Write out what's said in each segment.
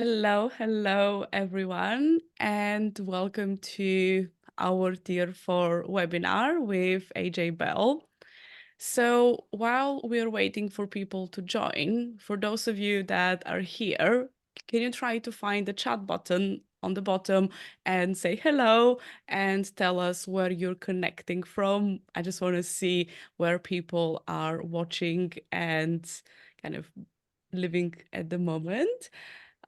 Hello everyone, and welcome to our Tier 4 webinar with AJ Bell. So while we're waiting for people to join, for those of you that are here, can you try to find the chat button on the bottom and say hello and tell us where you're connecting from? I just want to see where people are watching and kind of living at the moment.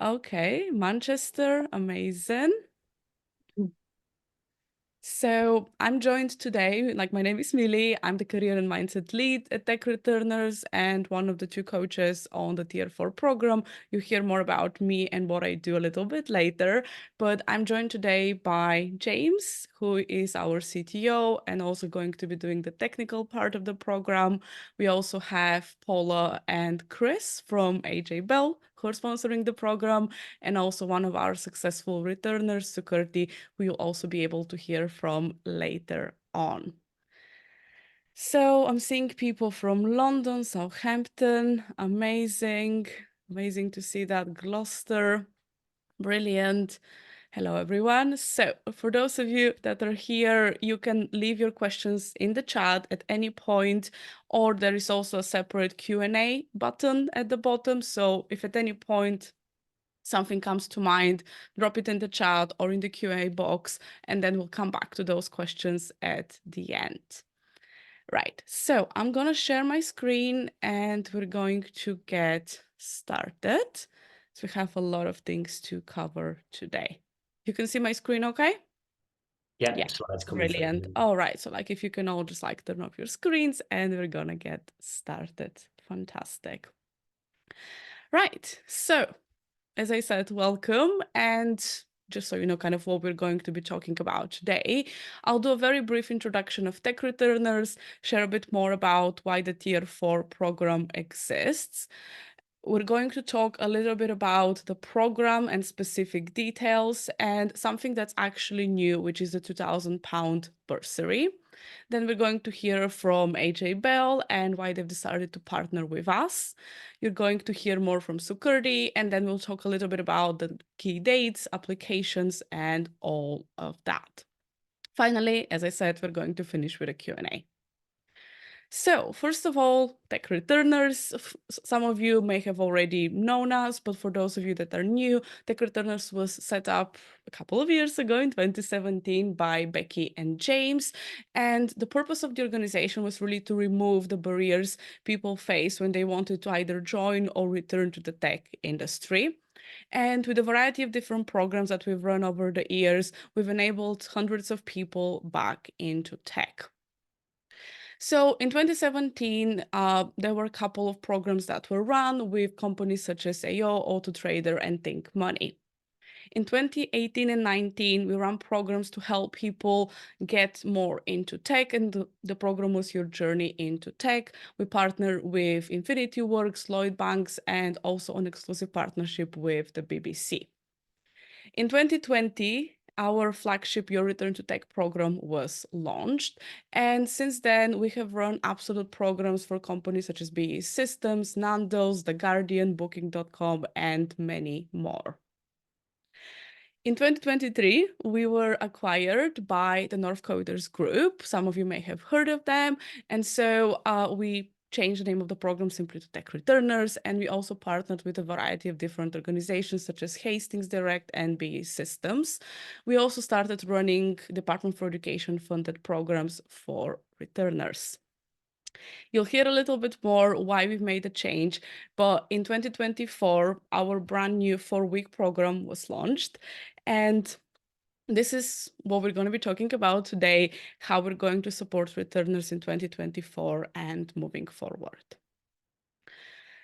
Okay, Manchester, amazing. So I'm joined today, like my name is Millie, I'm the career and mindset lead at Tech Returners and one of the two coaches on the Tier 4 program. You hear more about me and what I do a little bit later, but I'm joined today by James, who is our CTO and also going to be doing the technical part of the program. We also have Paula and Chris from AJ Bell, who are sponsoring the program, and also one of our successful returners, Sukurti, who you'll also be able to hear from later on. So I'm seeing people from London, Southampton, amazing to see that. Gloucester, brilliant. Hello, everyone. So for those of you that are here, you can leave your questions in the chat at any point, or there is also a separate Q&A button at the bottom. So if at any point something comes to mind, drop it in the chat or in the Q&A box, and then we'll come back to those questions at the end. Right, so I'm gonna share my screen and we're going to get started. So we have a lot of things to cover today. You can see my screen okay? Yeah, slides coming Brilliant. through. All right, so like if you can all just like turn off your screens and we're gonna get started. Fantastic. Right, so as I said, welcome. And just so you know kind of what we're going to be talking about today, I'll do a very brief introduction of Tech Returners, share a bit more about why the Tier 4 program exists. We're going to talk a little bit about the program and specific details and something that's actually new, which is the £2,000 bursary. Then we're going to hear from AJ Bell and why they've decided to partner with us. You're going to hear more from Sukurti, and then we'll talk a little bit about the key dates, applications, and all of that. Finally, as I said, we're going to finish with a Q&A. So first of all, Tech Returners, some of you may have already known us, but for those of you that are new, Tech Returners was set up a couple of years ago in 2017 by Becky and James. And the purpose of the organization was really to remove the barriers people face when they wanted to either join or return to the tech industry. And with a variety of different programs that we've run over the years, we've enabled hundreds of people back into tech. So in 2017, there were a couple of programs that were run with companies such as AO, AutoTrader, and Think Money. In 2018 and 19, we ran programs to help people get more into tech, and the program was Your Journey into Tech. We partnered with Infinity Works, Lloyd Banks, and also an exclusive partnership with the BBC. In 2020, our flagship Your Return to Tech program was launched. And since then, we have run absolute programs for companies such as BAE Systems, Nando's, The Guardian, Booking.com, and many more. In 2023, we were acquired by the North Coders Group. Some of you may have heard of them. And so we changed the name of the program simply to Tech Returners. And we also partnered with a variety of different organizations such as Hastings Direct and BAE Systems. We also started running Department for Education funded programs for returners. You'll hear a little bit more why we've made the change, but in 2024, our brand new 4-week program was launched. And this is what we're going to be talking about today, how we're going to support returners in 2024 and moving forward.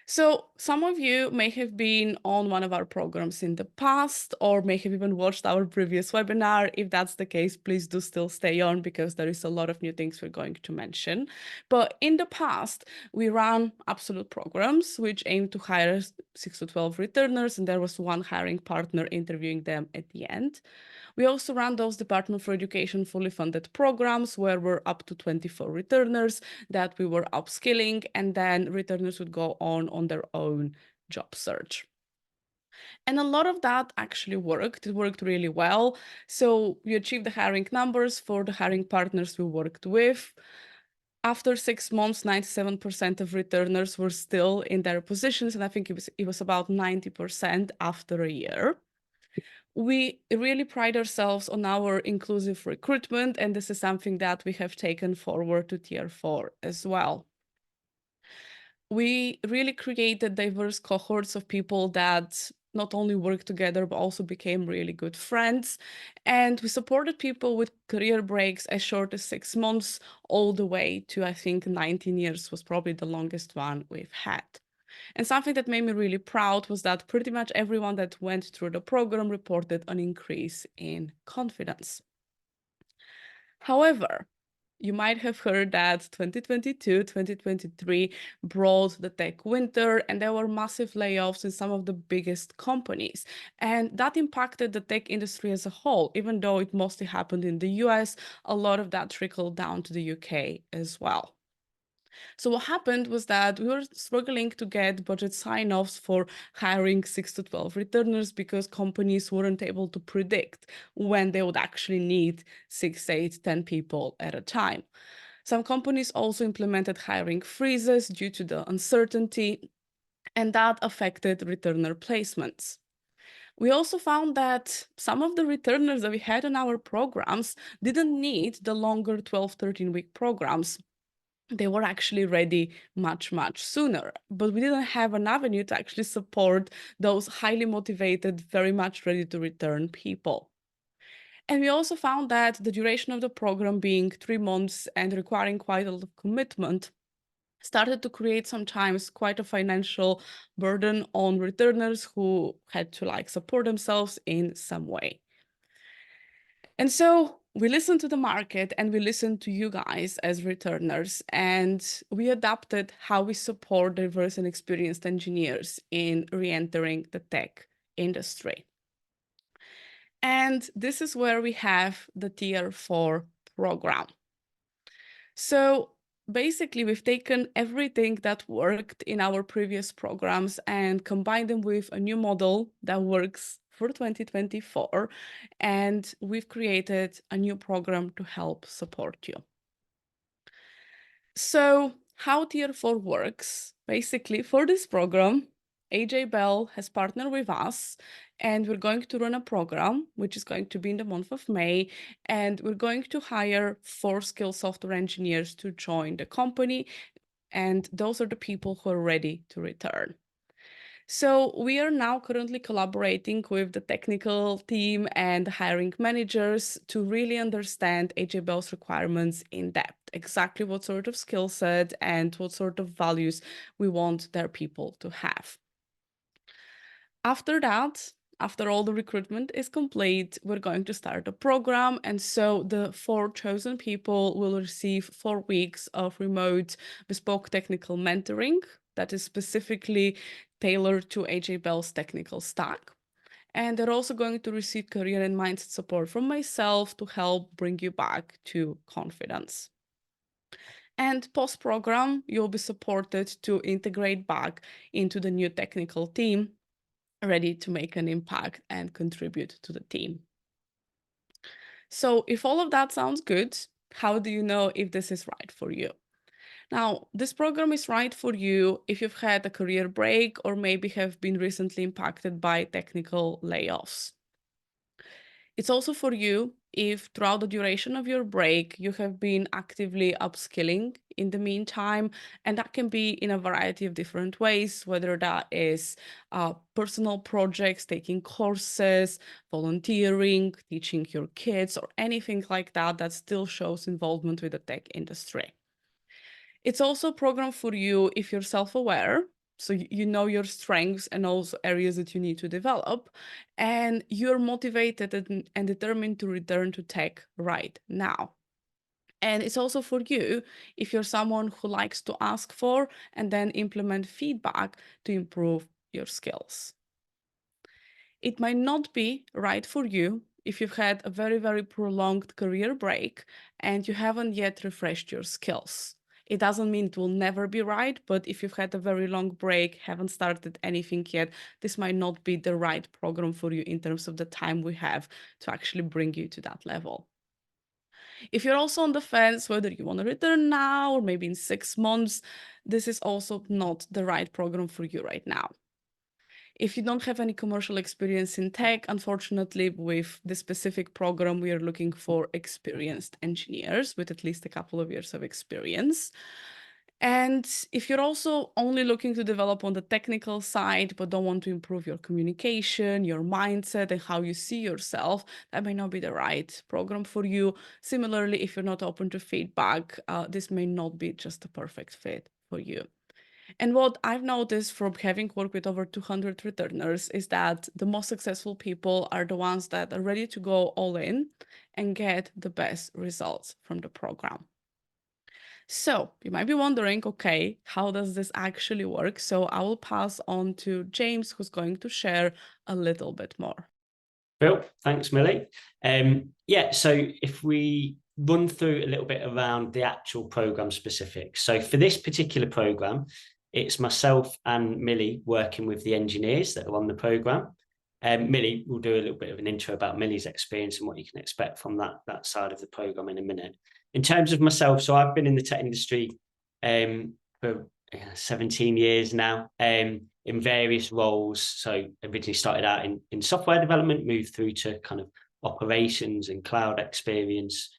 So some of you may have been on one of our programs in the past or may have even watched our previous webinar. If that's the case, please do still stay on because there is a lot of new things we're going to mention. But in the past, we ran absolute programs which aim to hire 6 to 12 returners, and there was one hiring partner interviewing them at the end. We also ran those Department for Education fully funded programs where we're up to 24 returners that we were upskilling, and then returners would go on their own job search. And a lot of that actually worked. It worked really well. So we achieved the hiring numbers for the hiring partners we worked with. After 6 months, 97% of returners were still in their positions, and I think it was about 90% after a year. We really pride ourselves on our inclusive recruitment, and this is something that we have taken forward to Tier 4 as well. We really created diverse cohorts of people that not only worked together, but also became really good friends. And we supported people with career breaks as short as 6 months, all the way to, I think, 19 years was probably the longest one we've had. And something that made me really proud was that pretty much everyone that went through the program reported an increase in confidence. However, you might have heard that 2022, 2023 brought the tech winter, and there were massive layoffs in some of the biggest companies. And that impacted the tech industry as a whole. Even though it mostly happened in the US, a lot of that trickled down to the UK as well. So what happened was that we were struggling to get budget sign-offs for hiring 6 to 12 returners because companies weren't able to predict when they would actually need 6, 8, 10 people at a time. Some companies also implemented hiring freezes due to the uncertainty, and that affected returner placements. We also found that some of the returners that we had on our programs didn't need the longer 12, 13-week programs. They were actually ready much, much sooner, but we didn't have an avenue to actually support those highly motivated, very much ready to return people. And we also found that the duration of the program being 3 months and requiring quite a lot of commitment started to create sometimes quite a financial burden on returners who had to support themselves in some way. And so we listened to the market and we listened to you guys as returners, and we adapted how we support diverse and experienced engineers in re-entering the tech industry. And this is where we have the Tier 4 program. So basically, we've taken everything that worked in our previous programs and combined them with a new model that works for 2024. And we've created a new program to help support you. So how Tier 4 works, basically for this program, AJ Bell has partnered with us, and we're going to run a program, which is going to be in the month of May, and we're going to hire 4 skilled software engineers to join the company, and those are the people who are ready to return. So we are now currently collaborating with the technical team and the hiring managers to really understand AJ Bell's requirements in depth, exactly what sort of skill set and what sort of values we want their people to have. After that, after all the recruitment is complete, we're going to start a program. And so the 4 chosen people will receive 4 weeks of remote bespoke technical mentoring that is specifically tailored to AJ Bell's technical stack. And they're also going to receive career and mindset support from myself to help bring you back to confidence. And post-program, you'll be supported to integrate back into the new technical team, ready to make an impact and contribute to the team. So if all of that sounds good, how do you know if this is right for you? Now, this program is right for you if you've had a career break or maybe have been recently impacted by technical layoffs. It's also for you if throughout the duration of your break, you have been actively upskilling in the meantime, and that can be in a variety of different ways, whether that is personal projects, taking courses, volunteering, teaching your kids, or anything like that that still shows involvement with the tech industry. It's also a program for you if you're self-aware, so you know your strengths and also areas that you need to develop, and you're motivated and determined to return to tech right now. And it's also for you if you're someone who likes to ask for and then implement feedback to improve your skills. It might not be right for you if you've had a very, very prolonged career break and you haven't yet refreshed your skills. It doesn't mean it will never be right, but if you've had a very long break, haven't started anything yet, this might not be the right program for you in terms of the time we have to actually bring you to that level. If you're also on the fence whether you want to return now or maybe in 6 months, this is also not the right program for you right now. If you don't have any commercial experience in tech, unfortunately, with this specific program, we are looking for experienced engineers with at least a couple of years of experience. And if you're also only looking to develop on the technical side, but don't want to improve your communication, your mindset, and how you see yourself, that may not be the right program for you. Similarly, if you're not open to feedback, this may not be just a perfect fit for you. And what I've noticed from having worked with over 200 returners is that the most successful people are the ones that are ready to go all in and get the best results from the program. So you might be wondering, okay, how does this actually work? So I will pass on to James, who's going to share a little bit more. Bill, thanks, Millie. Yeah, so if we run through a little bit around the actual program specifics. So for this particular program, it's myself and Millie working with the engineers that are on the program. Millie will do a little bit of an intro about Millie's experience and what you can expect from that side of the program in a minute. In terms of myself, so I've been in the tech industry for 17 years now, in various roles. So originally started out in software development, moved through to kind of operations and cloud experience,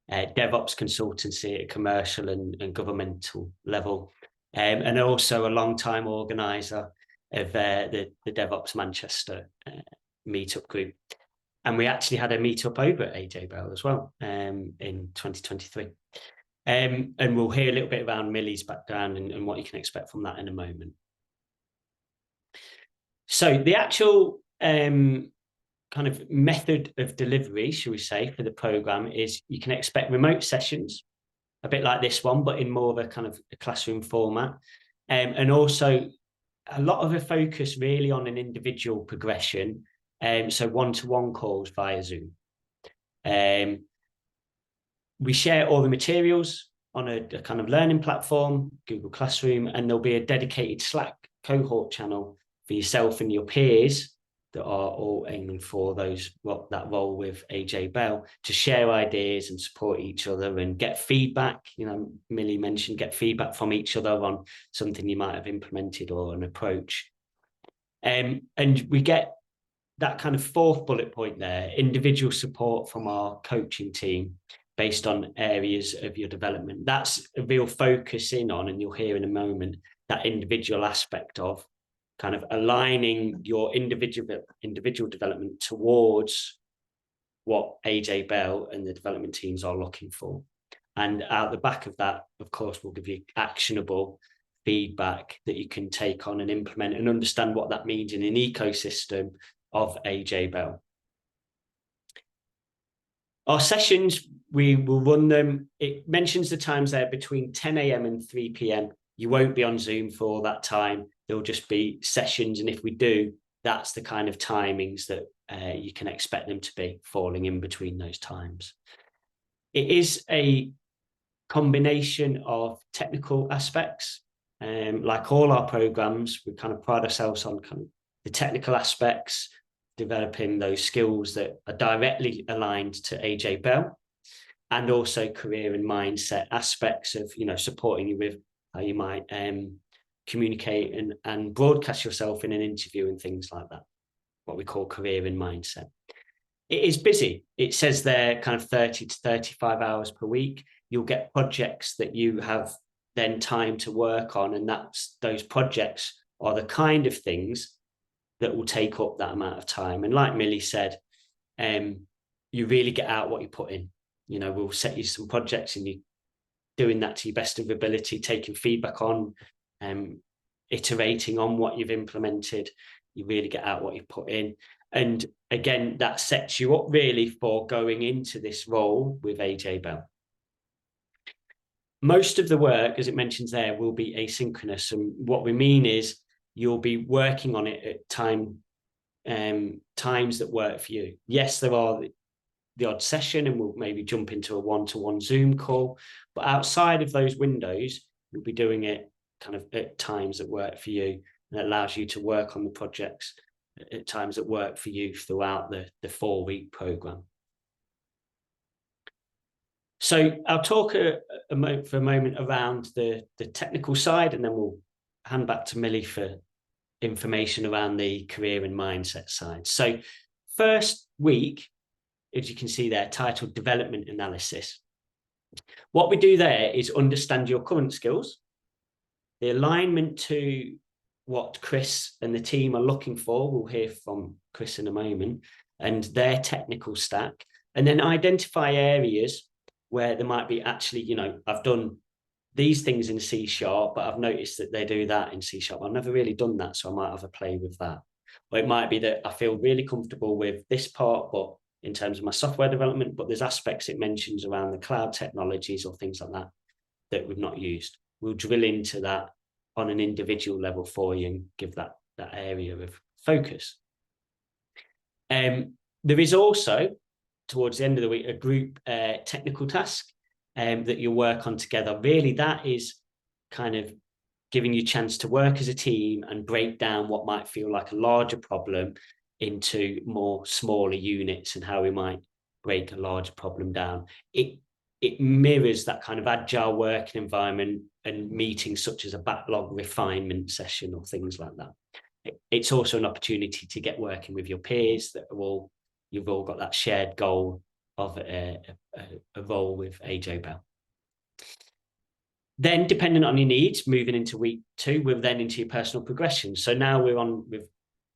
DevOps consultancy at a commercial and governmental level, and also a long-time organizer of the DevOps Manchester meetup group. And we actually had a meetup over at AJ Bell as well in 2023. And we'll hear a little bit around Millie's background and what you can expect from that in a moment. So the actual kind of method of delivery, shall we say, for the program is you can expect remote sessions, a bit like this one, but in more of a kind of a classroom format. And also a lot of a focus really on an individual progression. So one-to-one calls via Zoom. We share all the materials on a kind of learning platform, Google Classroom, and there'll be a dedicated Slack cohort channel for yourself and your peers that are all aiming for that role with AJ Bell to share ideas and support each other and get feedback. You know, Millie mentioned get feedback from each other on something you might have implemented or an approach. And we get that kind of fourth bullet point there, individual support from our coaching team based on areas of your development. That's a real focus in on, and you'll hear in a moment, that individual aspect of kind of aligning your individual development towards what AJ Bell and the development teams are looking for. And out the back of that, of course, we'll give you actionable feedback that you can take on and implement and understand what that means in an ecosystem of AJ Bell. Our sessions, we will run them. It mentions the times there between 10 a.m. and 3 p.m. You won't be on Zoom for all that time. There'll just be sessions. And if we do, that's the kind of timings that you can expect them to be falling in between those times. It is a combination of technical aspects. Like all our programs, we kind of pride ourselves on kind of the technical aspects, developing those skills that are directly aligned to AJ Bell, and also career and mindset aspects of, you know, supporting you with how you might communicate and broadcast yourself in an interview and things like that, what we call career and mindset. It is busy. It says there kind of 30 to 35 hours per week. You'll get projects that you have then time to work on, and those projects are the kind of things that will take up that amount of time. And like Millie said, you really get out what you put in. You know, we'll set you some projects and you're doing that to your best of ability, taking feedback on, iterating on what you've implemented. You really get out what you put in. And again, that sets you up really for going into this role with AJ Bell. Most of the work, as it mentions there, will be asynchronous. And what we mean is you'll be working on it at times that work for you. Yes, there are the odd session, and we'll maybe jump into a one-to-one Zoom call. But outside of those windows, we'll be doing it kind of at times that work for you, and it allows you to work on the projects at times that work for you throughout the 4-week program. So I'll talk for a moment around the technical side, and then we'll hand back to Millie for information around the career and mindset side. So first week, as you can see there, titled Development Analysis. What we do there is understand your current skills, the alignment to what Chris and the team are looking for. We'll hear from Chris in a moment, and their technical stack, and then identify areas where there might be actually, you know, I've done these things in C#, but I've noticed that they do that in C#. I've never really done that, so I might have a play with that. Or it might be that I feel really comfortable with this part, but in terms of my software development, but there's aspects it mentions around the cloud technologies or things like that that we've not used. We'll drill into that on an individual level for you and give that area of focus. There is also, towards the end of the week, a group technical task that you'll work on together. Really, that is kind of giving you a chance to work as a team and break down what might feel like a larger problem into more smaller units, and how we might break a larger problem down. It mirrors that kind of agile working environment and meetings such as a backlog refinement session or things like that. It's also an opportunity to get working with your peers that are all, you've all got that shared goal of a role with AJ Bell. Then, depending on your needs, moving into week 2, we're then into your personal progression. So now we've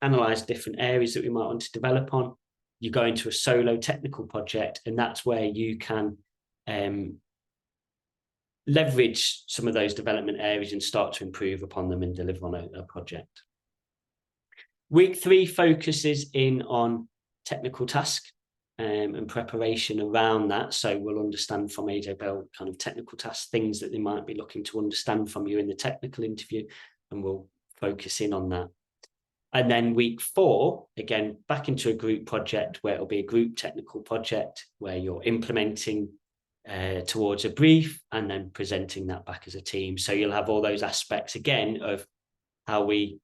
analysed different areas that we might want to develop on. You go into a solo technical project, and that's where you can leverage some of those development areas and start to improve upon them and deliver on a project. Week 3 focuses in on technical task and preparation around that. So we'll understand from AJ Bell kind of technical tasks, things that they might be looking to understand from you in the technical interview, and we'll focus in on that. And then week 4, again, back into a group project where it'll be a group technical project where you're implementing towards a brief and then presenting that back as a team. So you'll have all those aspects again of how we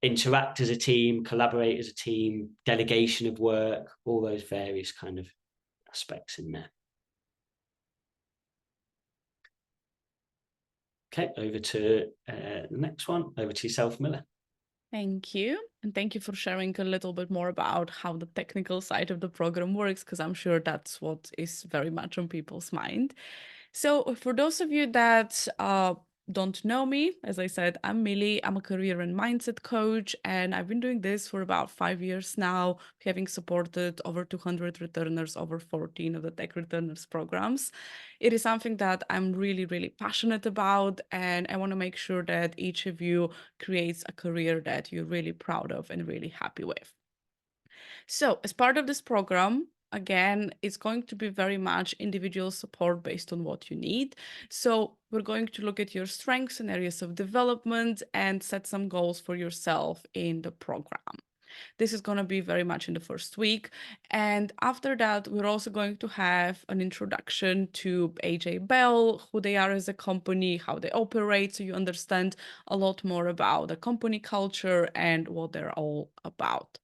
interact as a team, collaborate as a team, delegation of work, all those various kind of aspects in there. Okay, over to the next one. Over to yourself, Miller. Thank you. And thank you for sharing a little bit more about how the technical side of the program works, because I'm sure that's what is very much on people's mind. So for those of you that don't know me, as I said, I'm Millie. I'm a career and mindset coach, and I've been doing this for about 5 years now, having supported over 200 returners, over 14 of the tech returners programs. It is something that I'm really, really passionate about, and I want to make sure that each of you creates a career that you're really proud of and really happy with. So as part of this program, again, it's going to be very much individual support based on what you need. So we're going to look at your strengths and areas of development and set some goals for yourself in the program. This is going to be very much in the first week. And after that, we're also going to have an introduction to AJ Bell, who they are as a company, how they operate, so you understand a lot more about the company culture and what they're all about.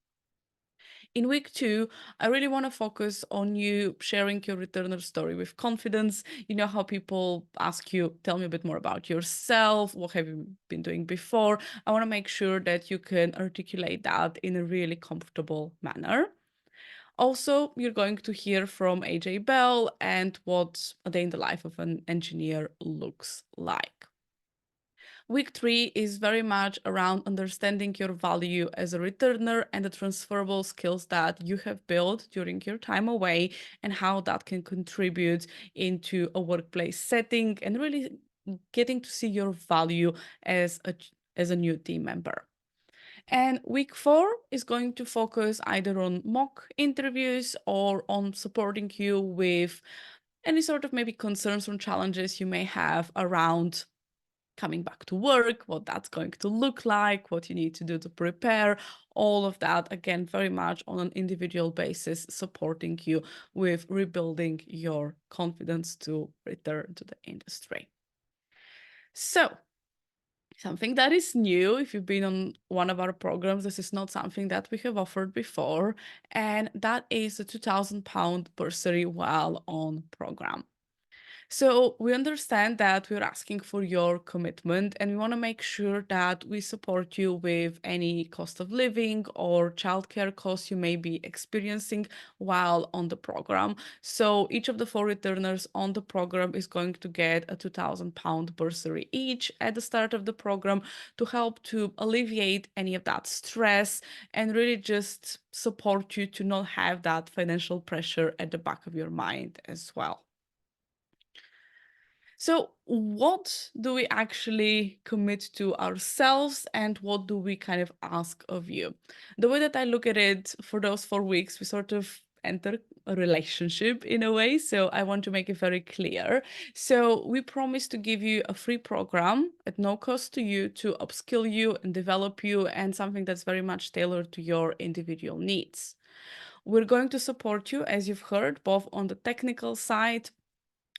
In week 2, I really want to focus on you sharing your returner story with confidence. You know how people ask you, tell me a bit more about yourself. What have you been doing before? I want to make sure that you can articulate that in a really comfortable manner. Also, you're going to hear from AJ Bell and what a day in the life of an engineer looks like. Week 3 is very much around understanding your value as a returner and the transferable skills that you have built during your time away and how that can contribute into a workplace setting and really getting to see your value as a new team member. And week 4 is going to focus either on mock interviews or on supporting you with any sort of maybe concerns or challenges you may have around coming back to work, what that's going to look like, what you need to do to prepare, all of that, again, very much on an individual basis, supporting you with rebuilding your confidence to return to the industry. So, something that is new, if you've been on one of our programs, this is not something that we have offered before, and that is a £2,000 bursary while on program. So we understand that we're asking for your commitment, and we want to make sure that we support you with any cost of living or childcare costs you may be experiencing while on the program. So each of the 4 returners on the program is going to get a £2,000 bursary each at the start of the program to help to alleviate any of that stress and really just support you to not have that financial pressure at the back of your mind as well. So what do we actually commit to ourselves, and what do we kind of ask of you? The way that I look at it, for those 4 weeks, we sort of enter a relationship in a way. So I want to make it very clear. So we promise to give you a free program at no cost to you to upskill you and develop you, and something that's very much tailored to your individual needs. We're going to support you, as you've heard, both on the technical side,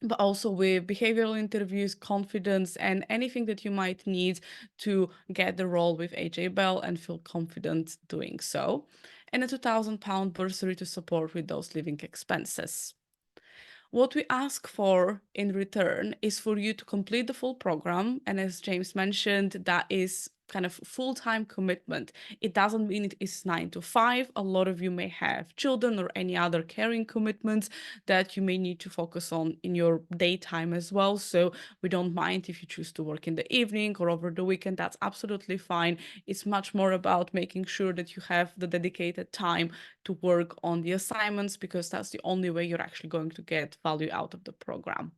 but also with behavioral interviews, confidence, and anything that you might need to get the role with AJ Bell and feel confident doing so. And a £2,000 bursary to support with those living expenses. What we ask for in return is for you to complete the full program. And as James mentioned, that is kind of full-time commitment. It doesn't mean it is 9 to 5. A lot of you may have children or any other caring commitments that you may need to focus on in your daytime as well. So we don't mind if you choose to work in the evening or over the weekend. That's absolutely fine. It's much more about making sure that you have the dedicated time to work on the assignments, because that's the only way you're actually going to get value out of the program.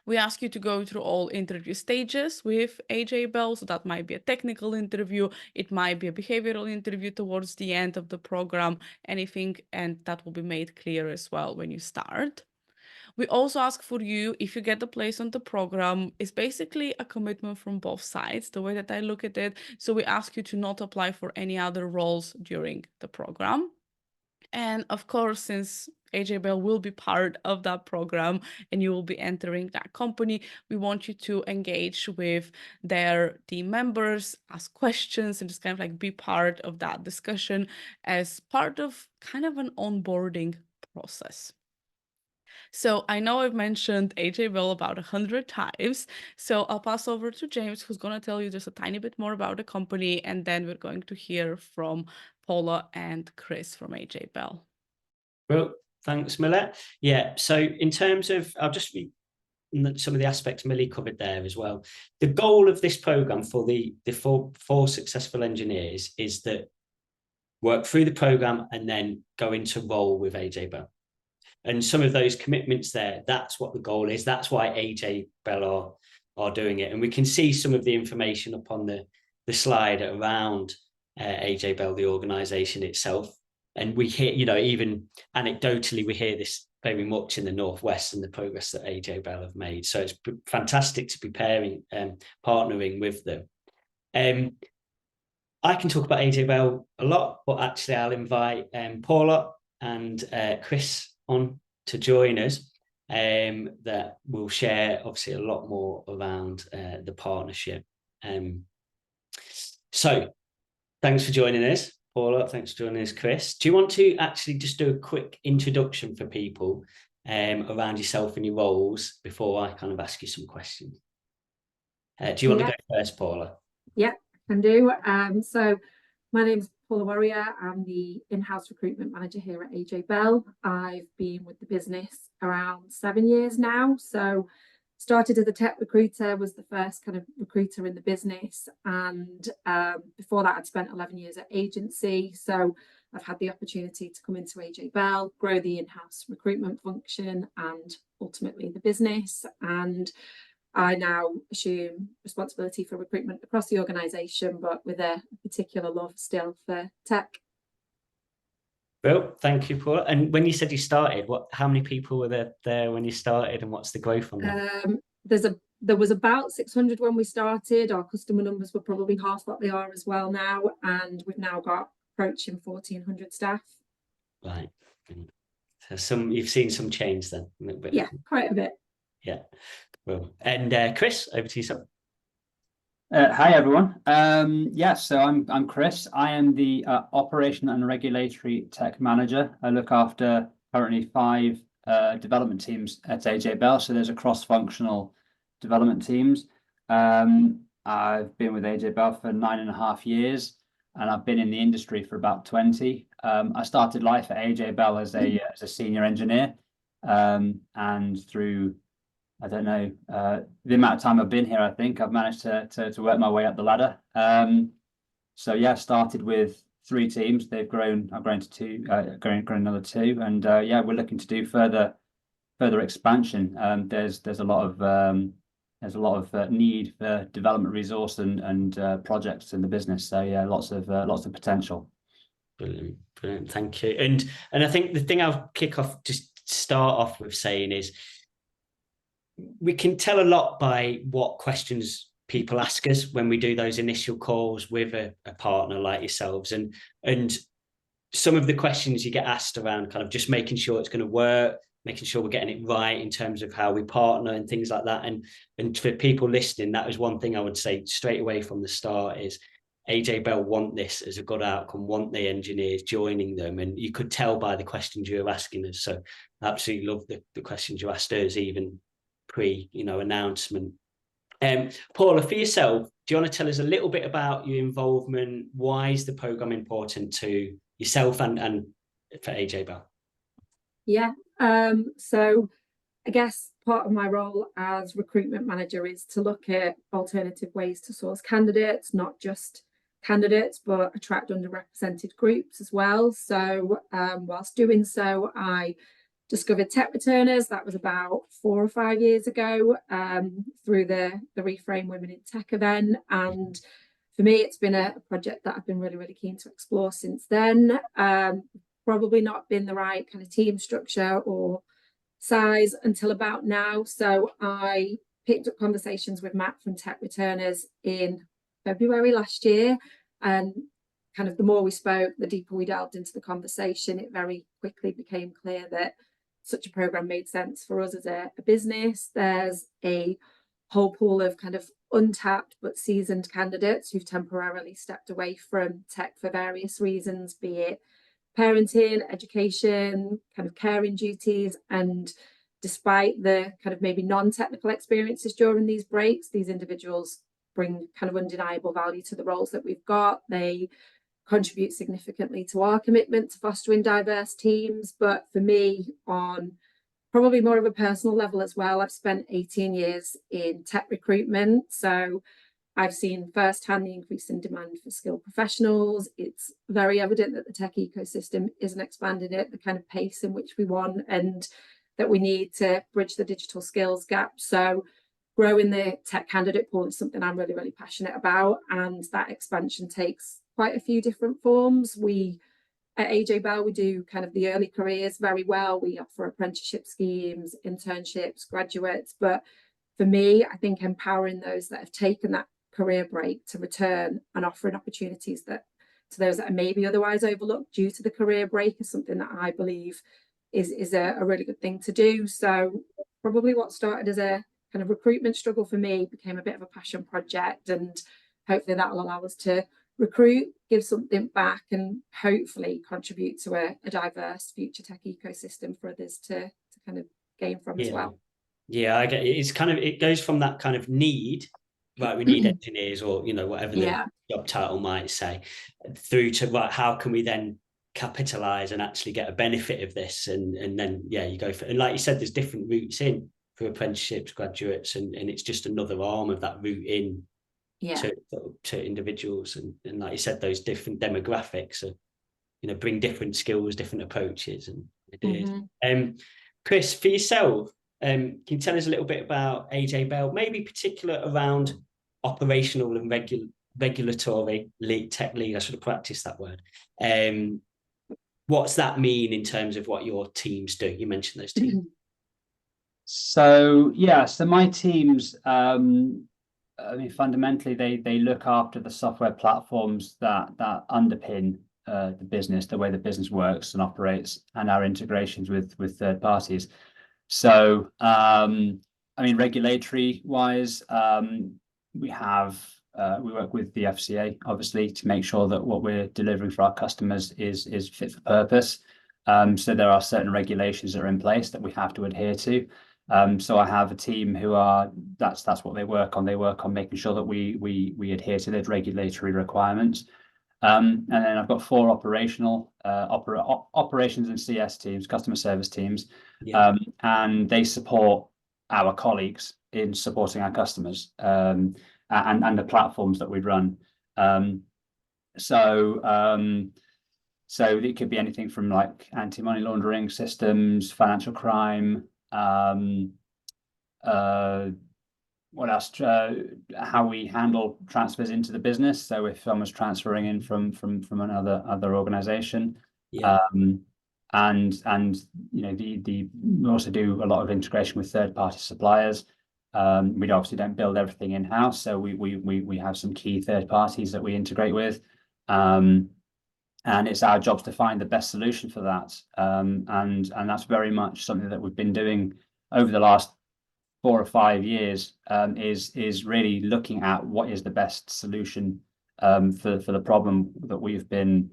We ask you to go through all interview stages with AJ Bell. So that might be a technical interview, it might be a behavioral interview towards the end of the program, anything, and that will be made clear as well when you start. We also ask for you, if you get the place on the program, it's basically a commitment from both sides, the way that I look at it. So we ask you to not apply for any other roles during the program. And of course, since AJ Bell will be part of that program and you will be entering that company, we want you to engage with their team members, ask questions, and just kind of like be part of that discussion as part of kind of an onboarding process. So I know I've mentioned AJ Bell about 100 times, so I'll pass over to James, who's going to tell you just a tiny bit more about the company, and then we're going to hear from Paula and Chris from AJ Bell. Well, thanks, Millie. Yeah, so in terms of, I'll just read some of the aspects Millie covered there as well. The goal of this program for the four successful engineers is that work through the program and then go into role with AJ Bell. And some of those commitments there, that's what the goal is. That's why AJ Bell are doing it. And we can see some of the information up on the slide around AJ Bell, the organization itself. And we hear, you know, even anecdotally, we hear this very much in the Northwest and the progress that AJ Bell have made. So it's fantastic to be partnering with them. I can talk about AJ Bell a lot, but actually I'll invite Paula and Chris on to join us, that will share obviously a lot more around the partnership. So thanks for joining us, Paula. Thanks for joining us, Chris. Do you want to actually just do a quick introduction for people around yourself and your roles before I kind of ask you some questions? Do you want to go first, Paula? Yeah, can do. So my name's Paula Warrior. I'm the in-house recruitment manager here at AJ Bell. I've been with the business around 7 years now. So started as a tech recruiter, was the first kind of recruiter in the business. And before that, I'd spent 11 years at agency. So I've had the opportunity to come into AJ Bell, grow the in-house recruitment function and ultimately the business. And I now assume responsibility for recruitment across the organisation, but with a particular love still for tech. Well, thank you, Paula. And when you said you started, how many people were there when you started, and what's the growth on that? There's there was about 600 when we started. Our customer numbers were probably half what they are as well now, and we've now got approaching 1,400 staff. Right. So you've seen some change then. A little bit. Yeah, quite a bit. Yeah. Well, and Chris, over to you, sir. Hi everyone. So I'm Chris. I am the Operation and Regulatory Tech Manager. I look after currently 5 development teams at AJ Bell. So there's a cross-functional development teams. I've been with AJ Bell for 9.5 years, and I've been in the industry for about 20. I started life at AJ Bell as a senior engineer, and through I don't know the amount of time I've been here, I think I've managed to work my way up the ladder. So yeah, started with 3 teams. I've grown to 2, grown another 2, and yeah, we're looking to do further expansion. There's a lot of need for development resource and projects in the business. So yeah, lots of potential. Brilliant, thank you. And I think the thing I'll start off with saying is, we can tell a lot by what questions people ask us when we do those initial calls with a partner like yourselves, and some of the questions you get asked around kind of just making sure it's going to work, making sure we're getting it right in terms of how we partner and things like that. And for people listening, that was one thing I would say straight away from the start is AJ Bell want this as a good outcome, want the engineers joining them, and you could tell by the questions you were asking us. So I absolutely love the questions you asked us, even pre-announcement. Paula, for yourself, do you want to tell us a little bit about your involvement? Why is the program important to yourself and for AJ Bell? Yeah, so I guess part of my role as recruitment manager is to look at alternative ways to source candidates, not just candidates, but attract underrepresented groups as well. So whilst doing so, I discovered tech returners. That was about 4 or 5 years ago, through the Reframe Women in Tech event. And for me, it's been a project that I've been really, really keen to explore since then. Probably not been the right kind of team structure or size until about now. So I picked up conversations with Matt from Tech Returners in February last year. And kind of the more we spoke, the deeper we delved into the conversation, it very quickly became clear that such a program made sense for us as a business. There's a whole pool of kind of untapped but seasoned candidates who've temporarily stepped away from tech for various reasons, be it parenting, education, kind of caring duties. And despite the kind of maybe non-technical experiences during these breaks, these individuals bring kind of undeniable value to the roles that we've got. They contribute significantly to our commitment to fostering diverse teams. But for me, on probably more of a personal level as well, I've spent 18 years in tech recruitment. So I've seen firsthand the increase in demand for skilled professionals. It's very evident that the tech ecosystem isn't expanding at the kind of pace in which we want, and that we need to bridge the digital skills gap. So growing the tech candidate pool is something I'm really, really passionate about. And that expansion takes quite a few different forms. We at AJ Bell, we do kind of the early careers very well. We offer apprenticeship schemes, internships, graduates. But for me, I think empowering those that have taken that career break to return and offering opportunities that to those that are maybe otherwise overlooked due to the career break is something that I believe is a really good thing to do. So probably what started as a kind of recruitment struggle for me became a bit of a passion project, and hopefully that will allow us to recruit, give something back, and hopefully contribute to a diverse future tech ecosystem for others to kind of gain from as well. Yeah, I get it. It's kind of, it goes from that kind of need, right, we need engineers, or whatever the job title might say, through to right, how can we then capitalize and actually get a benefit of this, and then you go for, and like you said, there's different routes in for apprenticeships, graduates, and it's just another arm of that route in to individuals, and like you said, those different demographics of bring different skills, different approaches and ideas. Chris, for yourself, can you tell us a little bit about AJ Bell, maybe particular around operational and regulatory tech lead? I should have practiced that word. What's that mean in terms of what your teams do? You mentioned those teams. So yeah, so my teams, I mean, fundamentally, they look after the software platforms that underpin the business, the way the business works and operates, and our integrations with third parties. So, I mean, regulatory wise, we work with the FCA, obviously, to make sure that what we're delivering for our customers is fit for purpose. So there are certain regulations that are in place that we have to adhere to. So I have a team who are that's what they work on. They work on making sure that we adhere to those regulatory requirements. And then I've got 4 operational operations and CS teams, customer service teams, and they support our colleagues in supporting our customers, and the platforms that we run. So it could be anything from like anti-money laundering systems, financial crime, what else? How we handle transfers into the business. So if someone's transferring in from another organization, and you know we also do a lot of integration with third-party suppliers. We obviously don't build everything in-house, so we have some key third parties that we integrate with. And it's our jobs to find the best solution for that. And that's very much something that we've been doing over the last 4 or 5 years, is really looking at what is the best solution for the problem that we've been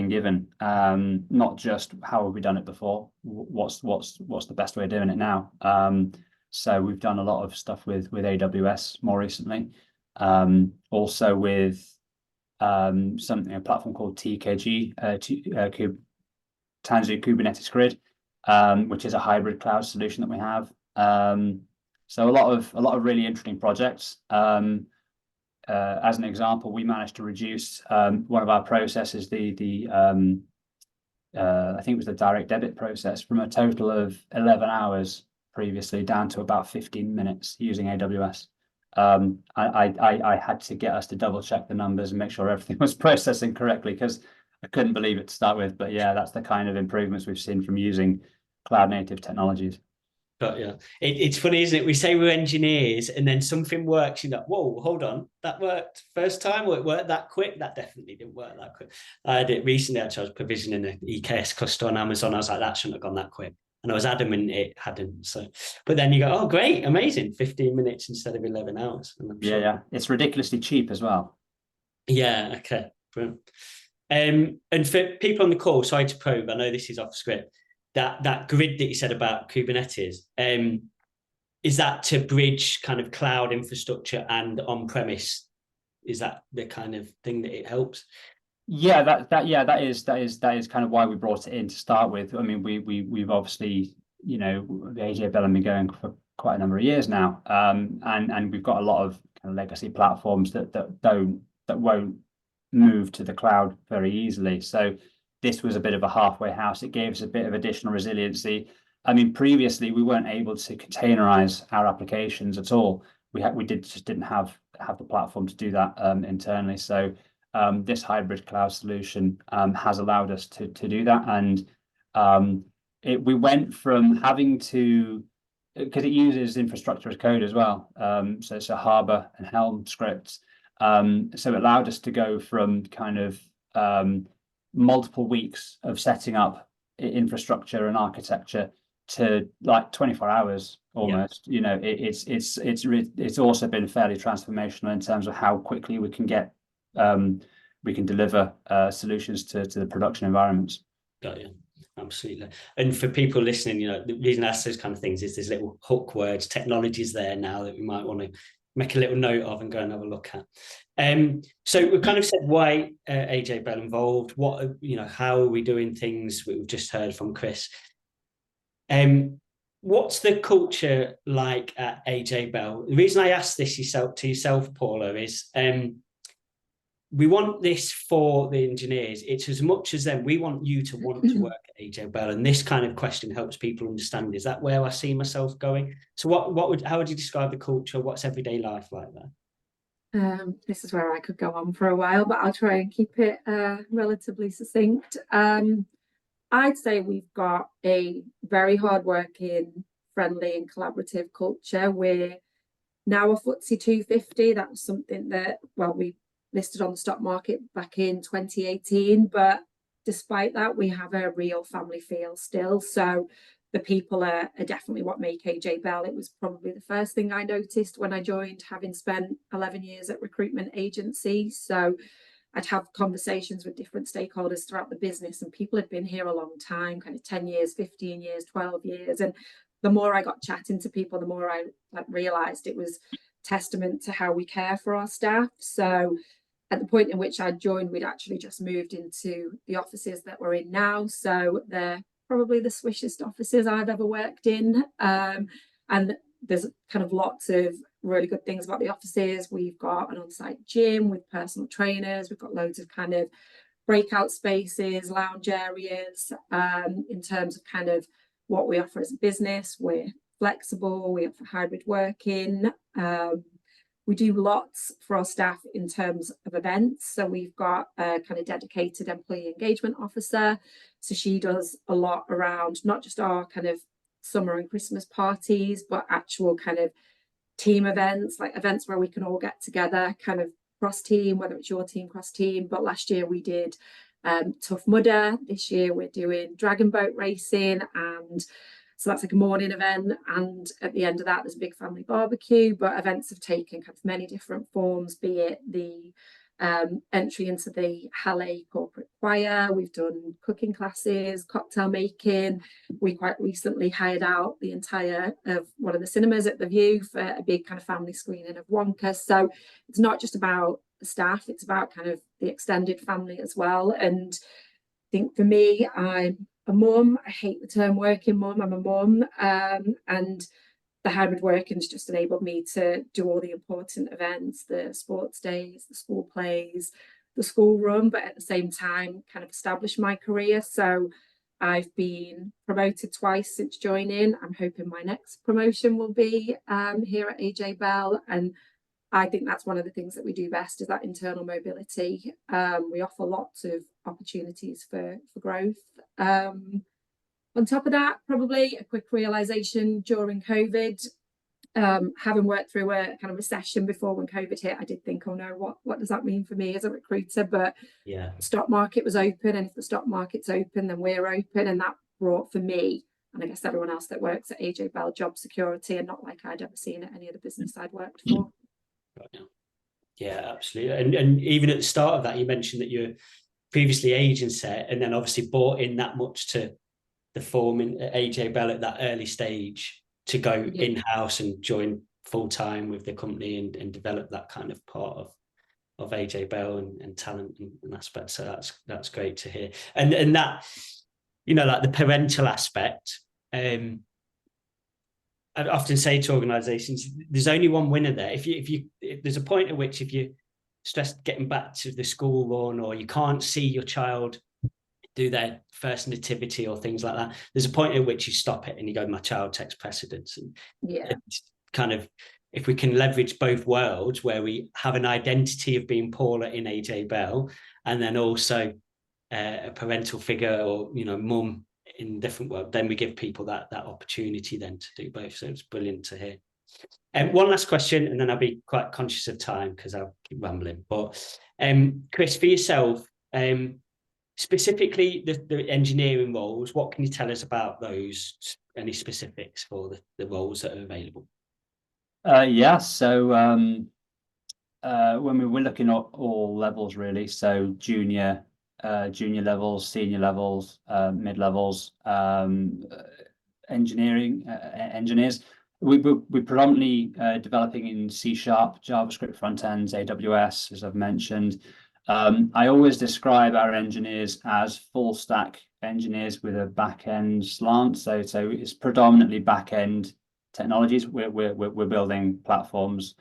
given. Not just how have we done it before, what's the best way of doing it now. So we've done a lot of stuff with AWS more recently, also with a platform called TKG, Tanzu Kubernetes Grid, which is a hybrid cloud solution that we have. So a lot of really interesting projects. As an example, we managed to reduce one of our processes, I think it was the direct debit process, from a total of 11 hours previously down to about 15 minutes using AWS. I had to get us to double check the numbers and make sure everything was processing correctly, because I couldn't believe it to start with. But yeah, that's the kind of improvements we've seen from using cloud native technologies. But yeah, it's funny, isn't it? We say we're engineers, and then something works. You're like, whoa, hold on, that worked first time, or it worked that quick? That definitely didn't work that quick. I had it recently. Actually, I was provisioning an EKS cluster on Amazon. I was like, that shouldn't have gone that quick, and I was adamant it hadn't. So, but then you go, oh, great, amazing, 15 minutes instead of 11 hours. And I'm sure. Yeah, it's ridiculously cheap as well. Yeah, okay, brilliant. And for people on the call, sorry to probe, I know this is off script. That grid that you said about Kubernetes, is that to bridge kind of cloud infrastructure and on-premise? Is that the kind of thing that it helps? Yeah, that is kind of why we brought it in to start with. I mean, we've obviously, you know, the AJ Bell have been going for quite a number of years now, and we've got a lot of kind of legacy platforms that won't move to the cloud very easily. So this was a bit of a halfway house. It gave us a bit of additional resiliency. I mean, previously we weren't able to containerize our applications at all. We just didn't have the platform to do that internally. So this hybrid cloud solution has allowed us to do that. And we went from having to, because it uses infrastructure as code as well. So it's a Harbor and Helm scripts. So it allowed us to go from kind of multiple weeks of setting up infrastructure and architecture to like 24 hours almost. You know, it's also been fairly transformational in terms of how quickly we can get we can deliver solutions to the production environments. Got you. Absolutely. And for people listening, you know, the reason I ask those kind of things is there's little hook words, technologies there now that we might want to make a little note of and go and have a look at. So we've kind of said why AJ Bell involved, what, you know, how are we doing things? We've just heard from Chris. What's the culture like at AJ Bell? The reason I asked this to yourself, Paula, is we want this for the engineers. It's as much as them. We want you to want to work at AJ Bell, and this kind of question helps people understand, is that where I see myself going? So how would you describe the culture? What's everyday life like there? This is where I could go on for a while, but I'll try and keep it relatively succinct. I'd say we've got a very hardworking, friendly and collaborative culture. We're now a FTSE 250. That was something that, well, we listed on the stock market back in 2018, but despite that, we have a real family feel still. So the people are definitely what make AJ Bell. It was probably the first thing I noticed when I joined, having spent 11 years at recruitment agency. So I'd have conversations with different stakeholders throughout the business, and people had been here a long time, kind of 10 years, 15 years, 12 years. And the more I got chatting to people, the more I realized it was testament to how we care for our staff. So at the point in which I joined, we'd actually just moved into the offices that we're in now. So they're probably the swishest offices I've ever worked in. And there's kind of lots of really good things about the offices. We've got an on-site gym with personal trainers. We've got loads of kind of breakout spaces, lounge areas. In terms of kind of what we offer as a business, we're flexible. We offer hybrid working. We do lots for our staff in terms of events. So we've got a kind of dedicated employee engagement officer. So she does a lot around not just our kind of summer and Christmas parties, but actual kind of team events, like events where we can all get together, kind of cross team, whether it's your team, cross team. But last year we did Tough Mudder. This year we're doing dragon boat racing, and so that's like a morning event, and at the end of that there's a big family barbecue. But events have taken kind of many different forms, be it the entry into the Halle corporate choir. We've done cooking classes, cocktail making. We quite recently hired out the entire of one of the cinemas at the View for a big kind of family screening of Wonka. So it's not just about the staff, it's about kind of the extended family as well. And I think for me, I'm a mum. I hate the term working mum. I'm a mum, and the hybrid working's just enabled me to do all the important events, the sports days, the school plays, the school run, but at the same time kind of establish my career. So I've been promoted twice since joining. I'm hoping my next promotion will be here at AJ Bell, and I think that's one of the things that we do best, is that internal mobility. We offer lots of opportunities for growth. On top of that, probably a quick realization during COVID, having worked through a kind of recession before when COVID hit, I did think, oh no, what does that mean for me as a recruiter? But Yeah, the stock market was open, and if the stock market's open, then we're open. And that brought for me, and I guess everyone else that works at AJ Bell, job security, and not like I'd ever seen at any other business I'd worked for. yeah, absolutely. And even at the start of that, you mentioned that you're previously agency, and then obviously bought in that much to the form in AJ Bell at that early stage to go in-house and join full-time with the company and develop that kind of part of AJ Bell and talent and aspects. So that's great to hear. And that, you know, like the parental aspect, I often say to organizations, there's only one winner there. If there's a point at which, if you stress getting back to the school run, or you can't see your child do their first nativity or things like that, there's a point at which you stop it and you go, my child takes precedence. And it's kind of, if we can leverage both worlds, where we have an identity of being Paula in AJ Bell, and then also a parental figure, or, you know, mum in different world, then we give people that opportunity then to do both. So it's brilliant to hear. And one last question, and then I'll be quite conscious of time because I'll keep rambling. But Chris, for yourself, specifically the engineering roles, what can you tell us about those? Any specifics for the roles that are available? So when we were looking at all levels really, so junior levels, senior levels, mid levels, engineers, we're predominantly developing in C#, JavaScript front ends, AWS, as I've mentioned. I always describe our engineers as full stack engineers with a back end slant. So it's predominantly back end technologies. We're building platforms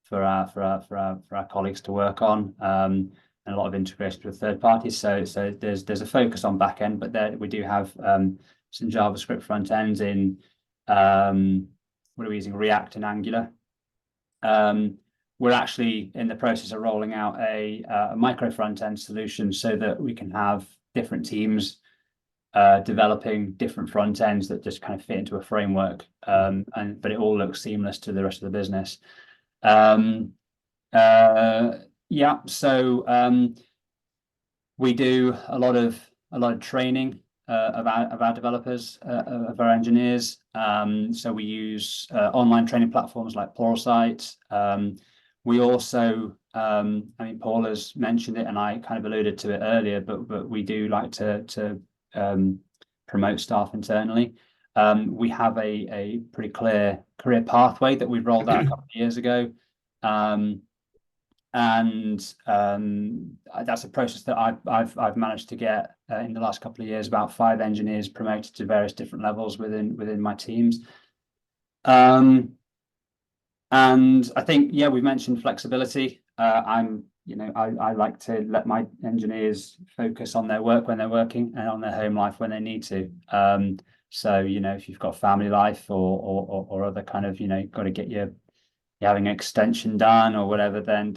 for our colleagues to work on, and a lot of integration with third parties. So there's a focus on back end, but there we do have some JavaScript front ends in what are we using, React and Angular. We're actually in the process of rolling out a micro front end solution so that we can have different teams developing different front ends that just kind of fit into a framework, but it all looks seamless to the rest of the business. Yeah, so we do a lot of training of our developers, of our engineers. So we use online training platforms like Pluralsight. We also, I mean, Paul has mentioned it, and I kind of alluded to it earlier, but we do like to promote staff internally. We have a pretty clear career pathway that we rolled out a couple of years ago. And that's a process that I've managed to get in the last couple of years, about 5 engineers promoted to various different levels within my teams. And I think, yeah, we've mentioned flexibility. I like to let my engineers focus on their work when they're working and on their home life when they need to. So, if you've got family life or other kind of, got to get you're having an extension done or whatever, then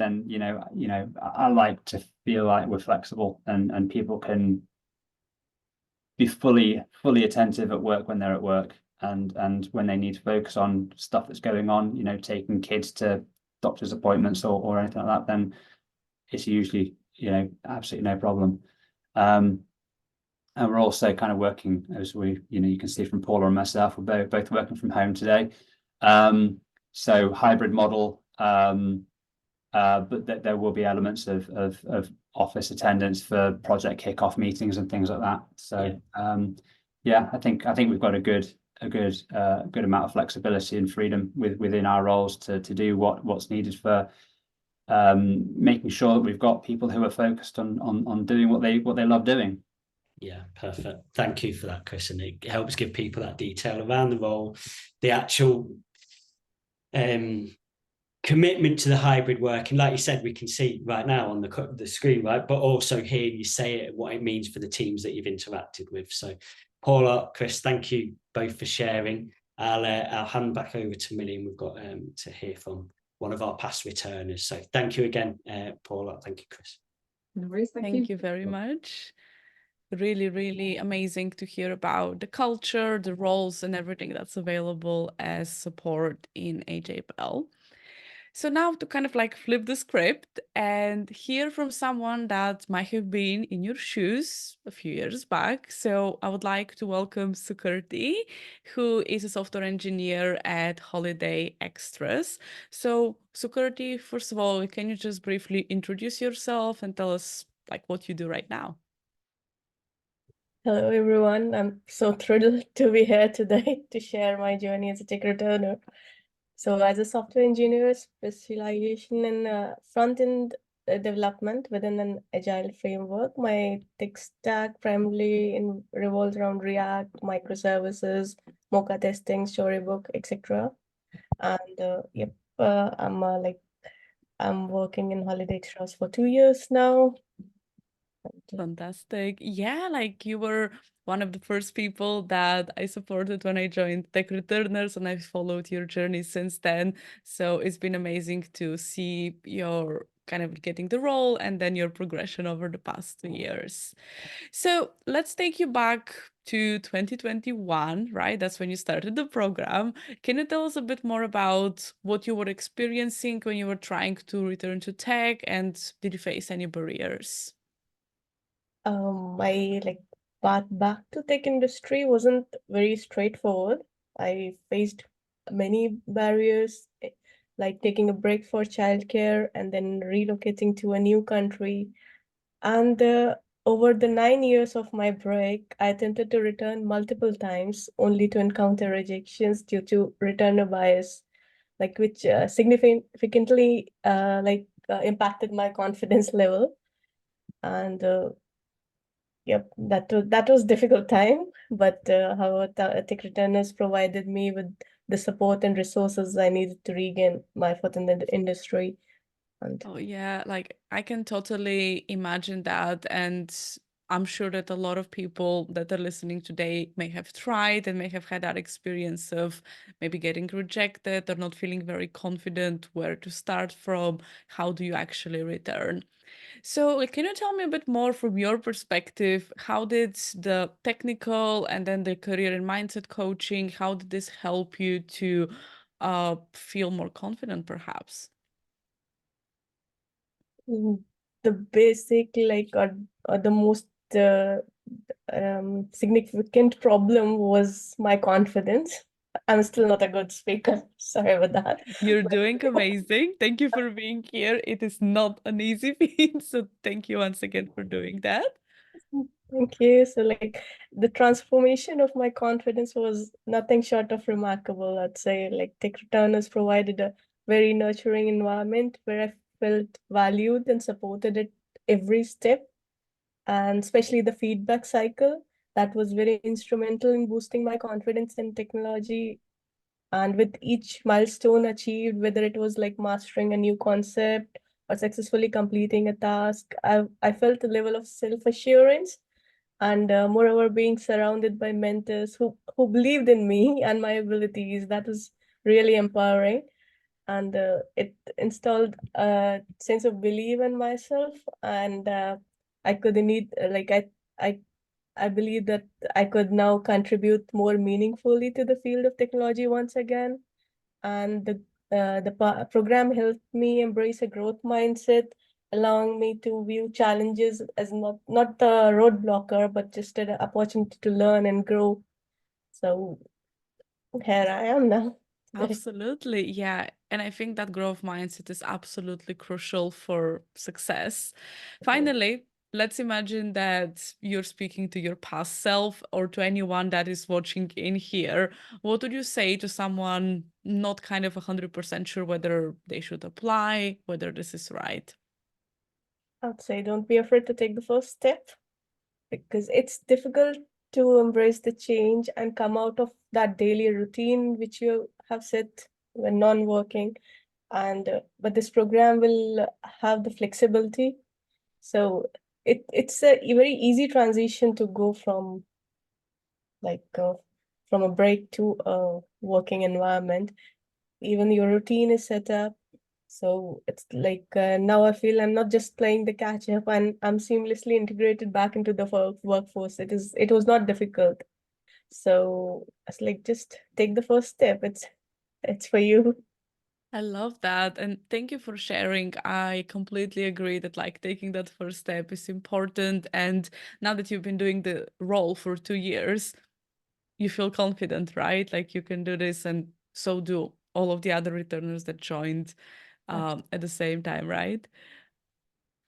I like to feel like we're flexible and people can be fully attentive at work when they're at work, and when they need to focus on stuff that's going on, taking kids to doctor's appointments or anything like that, then it's usually absolutely no problem. And we're also kind of working, as you can see from Paula and myself, we're both working from home today. So hybrid model, but there will be elements of office attendance for project kickoff meetings and things like that. So yeah, I think we've got a good amount of flexibility and freedom within our roles to do what's needed for making sure that we've got people who are focused on doing what they love doing. Yeah, perfect. Thank you for that, Chris. And it helps give people that detail around the role, the actual commitment to the hybrid working. Like you said, we can see right now on the screen, right? But also hear you say it, what it means for the teams that you've interacted with. So Paula, Chris, thank you both for sharing. I'll hand back over to Millie, and we've got to hear from one of our past returners. So thank you again, Paula. Thank you, Chris. No worries, Thank you very much. Really, really amazing to hear about the culture, the roles, and everything that's available as support in AJ Bell. So now to kind of like flip the script and hear from someone that might have been in your shoes a few years back. So I would like to welcome Sukriti, who is a software engineer at Holiday Extras. So Sukriti, first of all, can you just briefly introduce yourself and tell us like what you do right now? Hello, everyone. I'm so thrilled to be here today to share my journey as a tech returner. So as a software engineer, specialization in front-end development within an agile framework, my tech stack primarily revolves around React, microservices, Mocha testing, Storybook, etc. And I'm working in Holiday Extras for 2 years now. Fantastic. Yeah, like you were one of the first people that I supported when I joined Tech Returners, and I've followed your journey since then. So it's been amazing to see your kind of getting the role and then your progression over the past 2 years. So let's take you back to 2021, right? That's when you started the program. Can you tell us a bit more about what you were experiencing when you were trying to return to tech, and did you face any barriers? My path back to tech industry wasn't very straightforward. I faced many barriers, like taking a break for childcare and then relocating to a new country. And over the 9 years of my break, I attempted to return multiple times, only to encounter rejections due to returner bias, which significantly impacted my confidence level. And yep, that was difficult time, but however, tech returners provided me with the support and resources I needed to regain my foot in the industry. And Oh yeah, like I can totally imagine that. And I'm sure that a lot of people that are listening today may have tried and may have had that experience of maybe getting rejected or not feeling very confident where to start from. How do you actually return? So, can you tell me a bit more from your perspective? How did the technical and then the career and mindset coaching, how did this help you to feel more confident, perhaps? The basic, like, or the most significant problem was my confidence. I'm still not a good speaker. Sorry about that. You're But doing amazing. Thank you for being here. It is not an easy feat, so thank you once again for doing that. thank you. So, like, the transformation of my confidence was nothing short of remarkable. I'd say, like, Tech Returners provided a very nurturing environment where I felt valued and supported at every step, and especially the feedback cycle that was very instrumental in boosting my confidence in technology. And with each milestone achieved, whether it was like mastering a new concept or successfully completing a task, I felt a level of self-assurance, and moreover, being surrounded by mentors who believed in me and my abilities, that was really empowering. And it installed a sense of belief in myself, and I could need like I I believe that I could now contribute more meaningfully to the field of technology once again. And the program helped me embrace a growth mindset, allowing me to view challenges as not a roadblocker, but just an opportunity to learn and grow. So here I am now. Absolutely. Yeah. And I think that growth mindset is absolutely crucial for success. Finally, let's imagine that you're speaking to your past self or to anyone that is watching in here. What would you say to someone not kind of 100% sure whether they should apply, whether this is right? I'd say don't be afraid to take the first step, because it's difficult to embrace the change and come out of that daily routine which you have set when non-working. And but this program will have the flexibility, so it's a very easy transition to go from like from a break to a working environment. Even your routine is set up, so it's like now I feel I'm not just playing the catch up, and I'm seamlessly integrated back into the workforce. It was not difficult. So it's like, just take the first step. It's for you. I love that. And thank you for sharing. I completely agree that like taking that first step is important. And now that you've been doing the role for 2 years, you feel confident, right? Like you can do this, and so do all of the other returners that joined at the same time, right?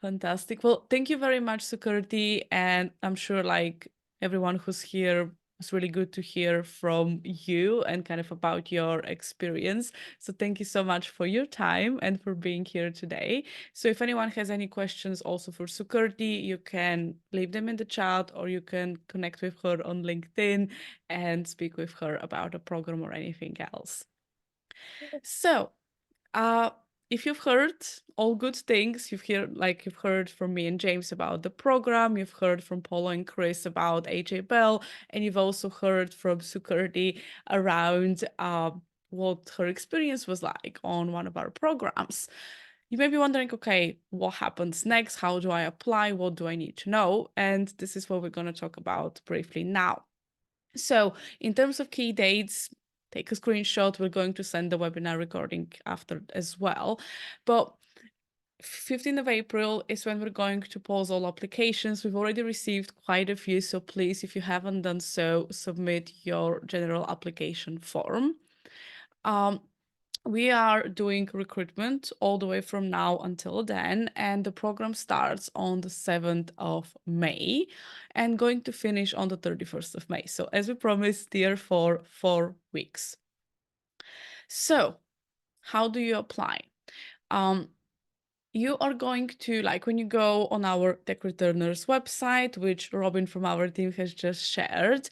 Fantastic. Well, thank you very much, Sukriti. And I'm sure like everyone who's here, it's really good to hear from you and kind of about your experience. So thank you so much for your time and for being here today. So if anyone has any questions also for Sukriti, you can leave them in the chat, or you can connect with her on LinkedIn and speak with her about a program or anything else. So uh, if you've heard all good things, you've heard from me and James about the program, you've heard from Paula and Chris about AJ Bell, and you've also heard from Sukriti around what her experience was like on one of our programs. You may be wondering, okay, what happens next? How do I apply? What do I need to know? And this is what we're going to talk about briefly now. So in terms of key dates, take a screenshot. We're going to send the webinar recording after as well. But 15th of April is when we're going to pause all applications. We've already received quite a few, so please, if you haven't done so, submit your general application form. We are doing recruitment all the way from now until then, and the program starts on the 7th of May and going to finish on the 31st of May. So as we promised, dear, for 4 weeks. So how do you apply? You are going to, like, when you go on our Tech Returners website, which Robin from our team has just shared,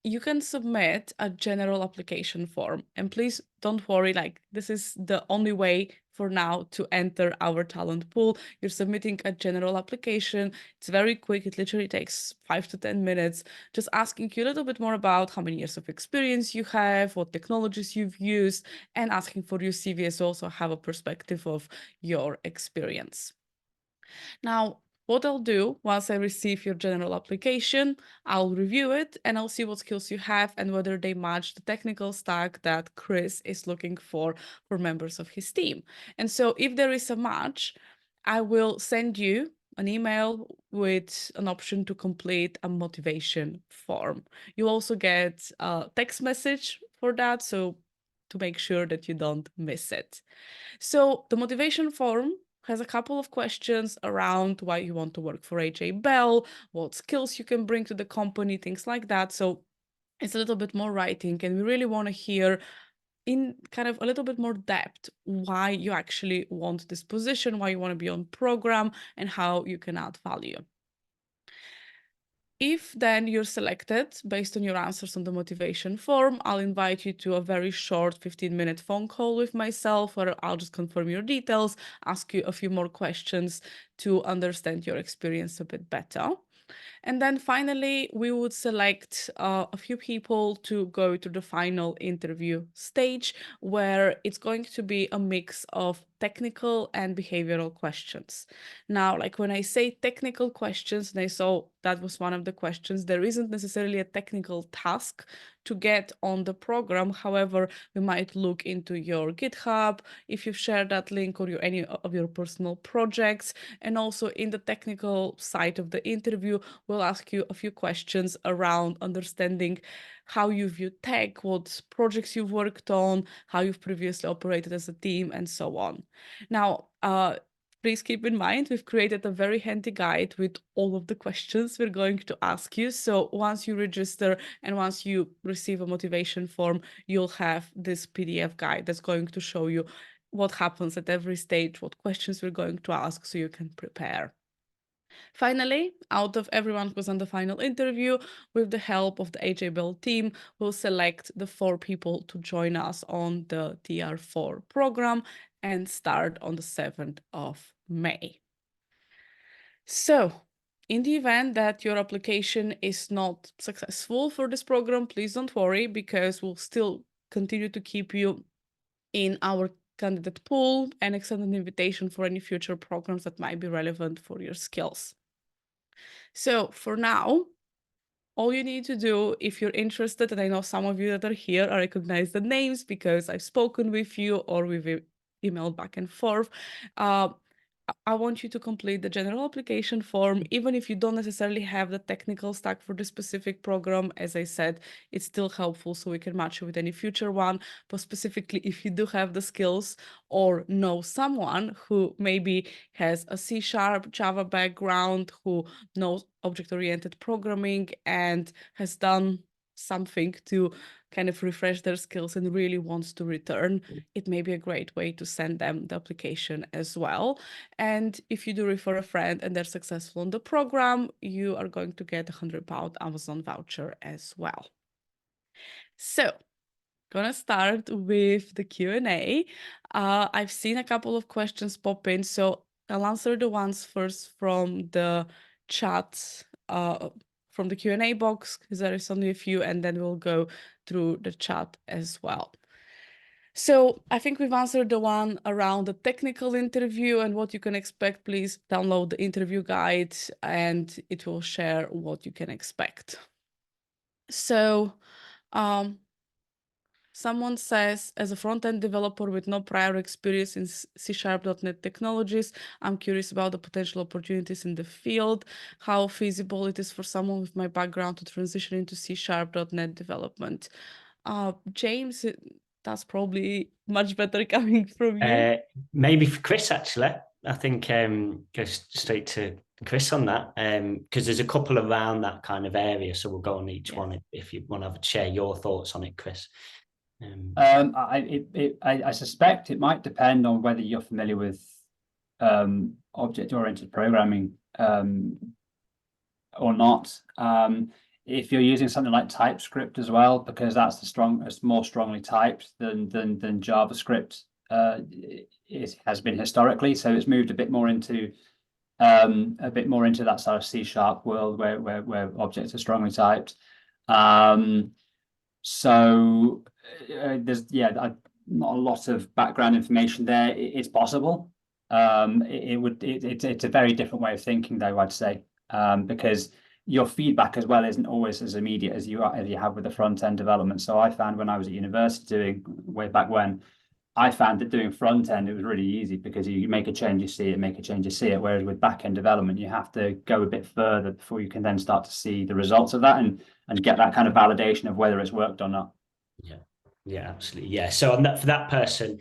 you can submit a general application form. And please don't worry, like, this is the only way for now to enter our talent pool. You're submitting a general application. It's very quick. It literally takes 5 to 10 minutes, just asking you a little bit more about how many years of experience you have, what technologies you've used, and asking for your CV as well, so have a perspective of your experience. Now, what I'll do once I receive your general application, I'll review it and I'll see what skills you have and whether they match the technical stack that Chris is looking for members of his team. And so if there is a match, I will send you an email with an option to complete a motivation form. You also get a text message for that, so to make sure that you don't miss it. So the motivation form has a couple of questions around why you want to work for AJ Bell, what skills you can bring to the company, things like that. So it's a little bit more writing, and we really want to hear in kind of a little bit more depth why you actually want this position, why you want to be on program, and how you can add value. If then you're selected based on your answers on the motivation form, I'll invite you to a very short 15-minute phone call with myself, where I'll just confirm your details, ask you a few more questions to understand your experience a bit better. And then finally, we would select a few people to go to the final interview stage, where it's going to be a mix of technical and behavioral questions. Now, like when I say technical questions, and I saw that was one of the questions, there isn't necessarily a technical task to get on the program. However, we might look into your GitHub, if you've shared that link, or any of your personal projects. And also in the technical side of the interview, we'll ask you a few questions around understanding how you view tech, what projects you've worked on, how you've previously operated as a team, and so on. Now, please keep in mind, we've created a very handy guide with all of the questions we're going to ask you. So once you register and once you receive a motivation form, you'll have this PDF guide that's going to show you what happens at every stage, what questions we're going to ask, so you can prepare. Finally, out of everyone who's on the final interview, with the help of the AJ Bell team, we'll select the 4 people to join us on the TR4 program and start on the 7th of May. So, in the event that your application is not successful for this program, please don't worry, because we'll still continue to keep you in our candidate pool and extend an invitation for any future programs that might be relevant for your skills. So for now, all you need to do, if you're interested, and I know some of you that are here, I recognize the names because I've spoken with you or we've emailed back and forth. I want you to complete the general application form, even if you don't necessarily have the technical stack for the specific program. As I said, it's still helpful, so we can match you with any future one. But specifically, if you do have the skills or know someone who maybe has a C# Java background, who knows object-oriented programming and has done something to kind of refresh their skills and really wants to return, it may be a great way to send them the application as well. And if you do refer a friend and they're successful in the program, you are going to get a £100 Amazon voucher as well. So, gonna start with the Q&A. I've seen a couple of questions pop in, so I'll answer the ones first from the chat, from the Q&A box, because there is only a few, and then we'll go through the chat as well. So I think we've answered the one around the technical interview and what you can expect. Please download the interview guide and it will share what you can expect. So someone says, as a front-end developer with no prior experience in C#.NET technologies, I'm curious about the potential opportunities in the field, how feasible it is for someone with my background to transition into C#.NET development. James, that's probably much better coming from you. Maybe for Chris, actually. I think go straight to Chris on that, because there's a couple around that kind of area. So we'll go on each one if you want to share your thoughts on it, Chris. I suspect it might depend on whether you're familiar with object-oriented programming or not. If you're using something like TypeScript as well, because that's more strongly typed than JavaScript, it has been historically. So it's moved a bit more into that sort of C# world where objects are strongly typed. So there's not a lot of background information there. It's possible. It's a very different way of thinking, though, I'd say, because your feedback as well isn't always as immediate as you have with the front end development. So I found when I was at university doing way back when, I found that doing front end, it was really easy because you make a change, you see it, make a change, you see it. Whereas with back end development, you have to go a bit further before you can then start to see the results of that and get that kind of validation of whether it's worked or not. Yeah, absolutely. Yeah. So on that, for that person,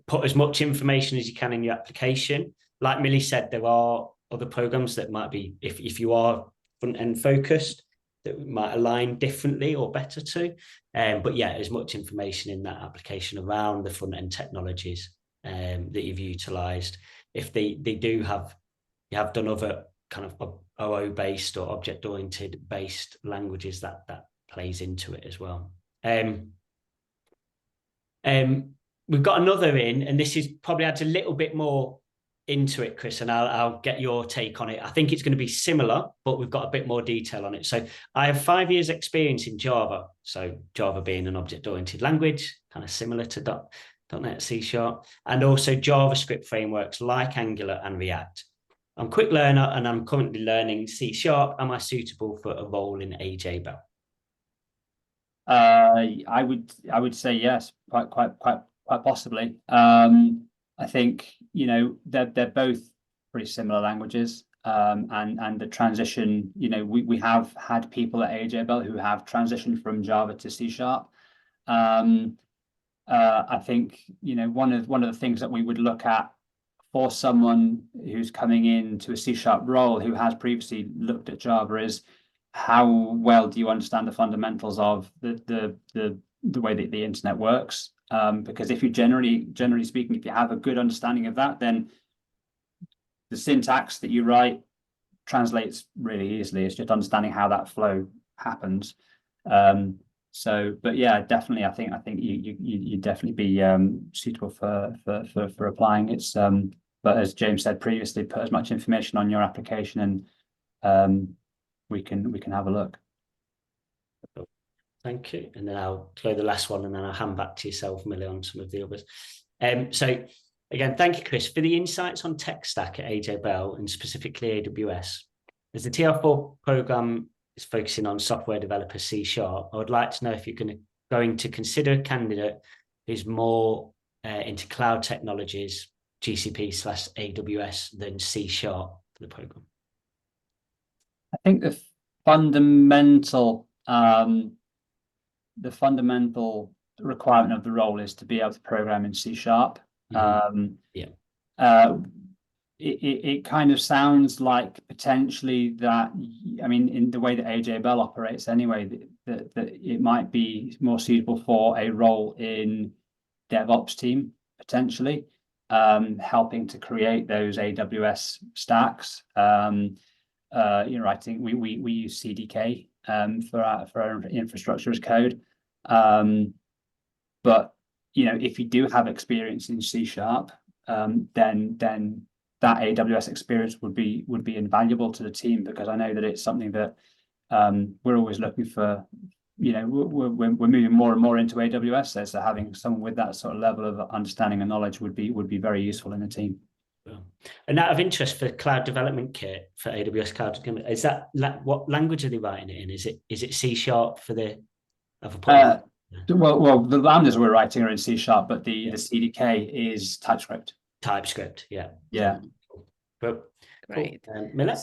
put as much information as you can in your application. Like Millie said, there are other programs that might be, if you are front end focused, that might align differently or better to. But yeah, as much information in that application around the front end technologies that you've utilized. If they do have, you have done other kind of OO based or object oriented based languages, that plays into it as well. We've got another in, and this is probably adds a little bit more into it, Chris, and I'll get your take on it. I think it's going to be similar, but we've got a bit more detail on it. So I have 5 years experience in Java. So Java being an object-oriented language, kind of similar to .NET C#, and also JavaScript frameworks like Angular and React. I'm a quick learner and I'm currently learning C#. Am I suitable for a role in AJ Bell? I would say yes, quite possibly. I think, you know, they're both pretty similar languages, and the transition, you know, we have had people at AJ Bell who have transitioned from Java to C#. I think, you know, one of the things that we would look at for someone who's coming into a C# role who has previously looked at Java is how well do you understand the fundamentals of the way that the internet works? Because if you generally speaking, if you have a good understanding of that, then the syntax that you write translates really easily. It's just understanding how that flow happens. So, but yeah, definitely, I think you definitely be suitable for applying. It's but as James said previously, put as much information on your application and we can have a look. Thank you. And then I'll throw the last one and then I'll hand back to yourself, Millie, on some of the others. So again, thank you, Chris, for the insights on tech stack at AJ Bell and specifically AWS. As the TR4 program is focusing on software developer C#, I would like to know if you're going to consider a candidate who's more into cloud technologies, GCP/AWS, than C# for the program. I think the fundamental requirement of the role is to be able to program in C#. It kind of sounds like potentially that, I mean, in the way that AJ Bell operates anyway, that it might be more suitable for a role in DevOps team, potentially, helping to create those AWS stacks. You know, I think we use CDK for our infrastructure as code. But you know, if you do have experience in C#, then that AWS experience would be invaluable to the team, because I know that it's something that we're always looking for. You know, we're moving more and more into AWS, so having someone with that sort of level of understanding and knowledge would be very useful in the team. And out of interest for Cloud Development Kit for AWS Cloud, is that what language are they writing it in? Is it C# for the other? Well, the lambdas we're writing are in C#, but the CDK is TypeScript. TypeScript, yeah. But Great. Cool. Miller?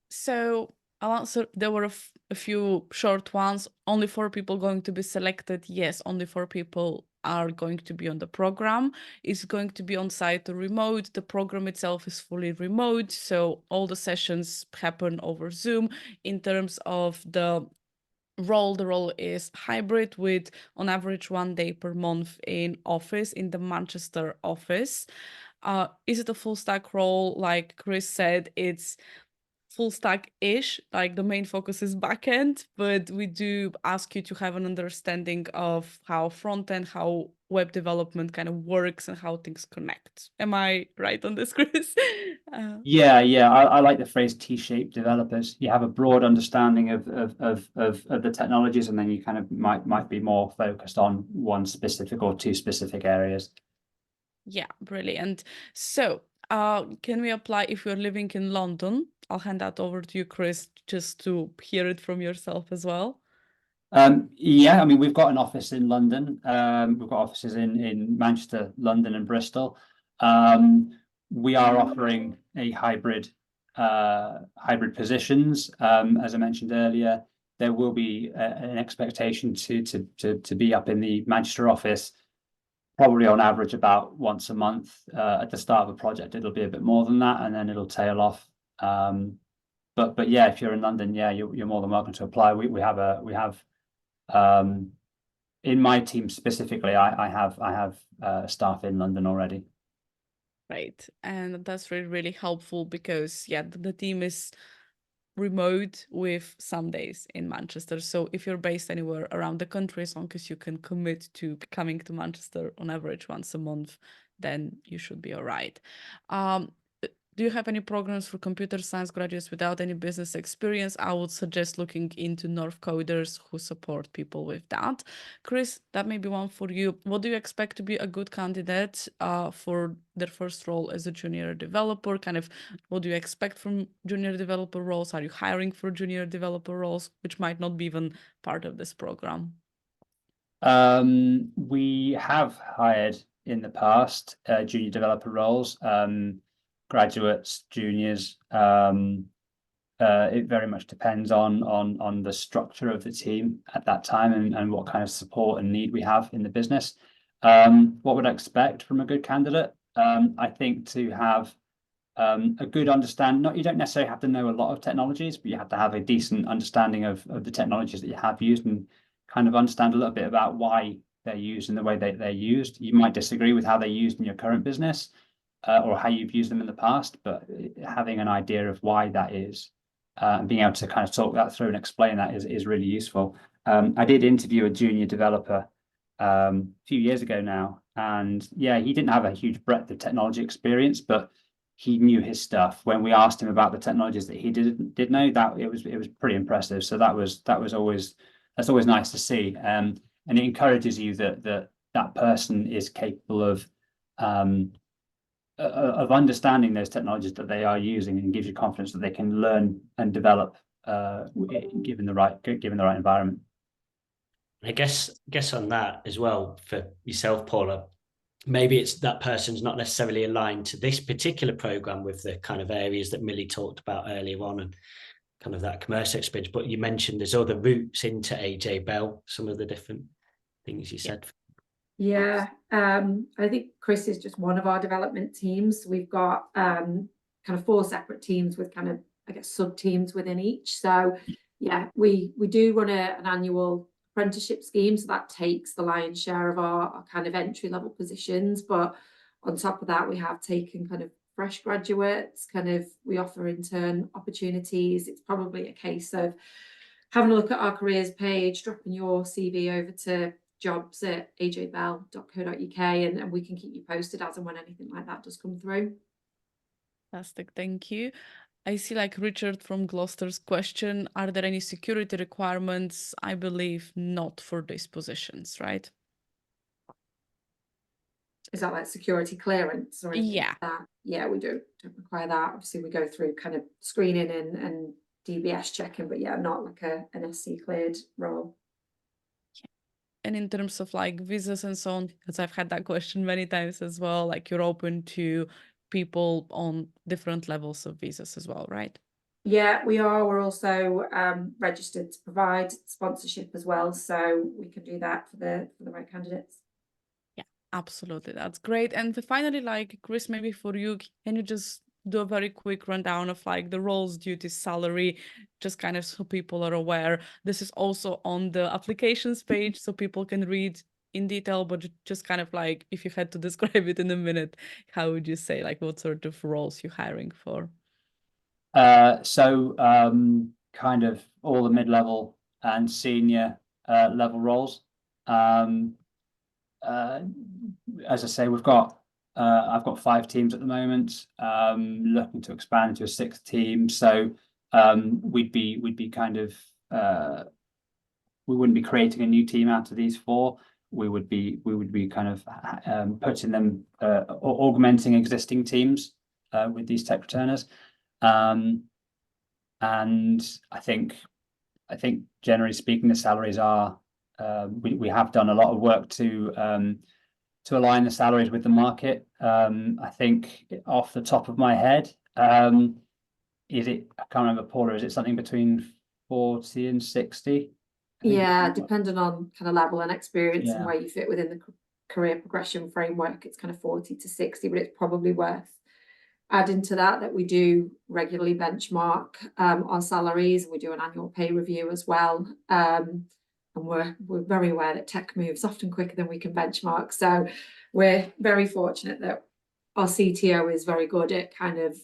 So I'll answer. There were a few short ones. Only 4 people going to be selected. Yes, only 4 people are going to be on the program. It's going to be on site or remote. The program itself is fully remote, so all the sessions happen over Zoom. In terms of the role is hybrid with on average 1 day per month in office, in the Manchester office. Is it a full stack role? Like Chris said, it's full stack-ish, like the main focus is backend, but we do ask you to have an understanding of how front end, how web development kind of works and how things connect. Am I right on this, Chris? Yeah, I like the phrase T-shaped developers. You have a broad understanding of the technologies, and then you kind of might be more focused on one specific or two specific areas. Yeah, brilliant. So, can we apply if you're living in London? I'll hand that over to you, Chris, just to hear it from yourself as well. Yeah, I mean, we've got an office in London. We've got offices in Manchester, London, and Bristol. We are offering a hybrid positions. As I mentioned earlier, there will be an expectation to be up in the Manchester office, probably on average about once a month. At the start of a project, it'll be a bit more than that, and then it'll tail off. But yeah, if you're in London, yeah, you're more than welcome to apply. We have in my team specifically, I have staff in London already. Right. And that's really, really helpful because, yeah, the team is remote with some days in Manchester. So if you're based anywhere around the country, as long as you can commit to coming to Manchester on average once a month, then you should be all right. Do you have any programs for computer science graduates without any business experience? I would suggest looking into North Coders who support people with that. Chris, that may be one for you. What do you expect to be a good candidate for their first role as a junior developer? Kind of what do you expect from junior developer roles? Are you hiring for junior developer roles, which might not be even part of this program? We have hired in the past junior developer roles. Graduates, juniors. It very much depends on the structure of the team at that time and what kind of support and need we have in the business. What would I expect from a good candidate? I think to have a good understanding. You don't necessarily have to know a lot of technologies, but you have to have a decent understanding of the technologies that you have used and kind of understand a little bit about why they're used and the way they're used. You might disagree with how they're used in your current business. Or how you've used them in the past, but having an idea of why that is and being able to kind of talk that through and explain that is really useful. I did interview a junior developer a few years ago now, and yeah, he didn't have a huge breadth of technology experience, but he knew his stuff. When we asked him about the technologies that he did know, that it was pretty impressive. So that's always nice to see, and it encourages you that person is capable of understanding those technologies that they are using, and gives you confidence that they can learn and develop given the right environment. I guess on that as well for yourself, Paula, maybe it's that person's not necessarily aligned to this particular program with the kind of areas that Millie talked about earlier on and kind of that commercial experience, but you mentioned there's other routes into AJ Bell, some of the different things you said. Yeah, I think Chris is just one of our development teams. We've got kind of 4 separate teams with kind of, I guess, sub teams within each. So yeah, we do run an annual apprenticeship scheme, so that takes the lion's share of our kind of entry level positions. But on top of that, we have taken kind of fresh graduates, kind of we offer intern opportunities. It's probably a case of having a look at our careers page, dropping your CV over to jobs@ajbell.co.uk and we can keep you posted as and when anything like that does come through. Fantastic, thank you. I see like Richard from Gloucester's question, are there any security requirements? I believe not for these positions, right? Is that like security clearance or anything Yeah. like that? Yeah, we don't require that. Obviously we go through kind of screening and DBS checking, but yeah, not like an SC cleared role. And in terms of like visas and so on, because I've had that question many times as well, like you're open to people on different levels of visas as well, right? Yeah, we are. We're also registered to provide sponsorship as well, so we can do that for the right candidates. Yeah, absolutely. That's great. And finally, like Chris, maybe for you, can you just do a very quick rundown of like the roles, duties, salary, just kind of so people are aware. This is also on the applications page, so people can read in detail, but just kind of like if you had to describe it in a minute, how would you say, like what sort of roles you're hiring for? So kind of all the mid-level and senior level roles. as I say, I've got 5 teams at the moment, looking to expand to a 6th team. So we'd be kind of we wouldn't be creating a new team out of these 4. We would be kind of putting them augmenting existing teams with these tech returners. And I think generally speaking, the salaries are we have done a lot of work to align the salaries with the market. I think off the top of my head, I can't remember, Paula, is it something between 40 and 60? Yeah, depending on kind of level and experience and Yeah. where you fit within the career progression framework, it's kind of 40 to 60, but it's probably worth adding to that we do regularly benchmark our salaries. We do an annual pay review as well. And we're very aware that tech moves often quicker than we can benchmark. So we're very fortunate that our CTO is very good at kind of,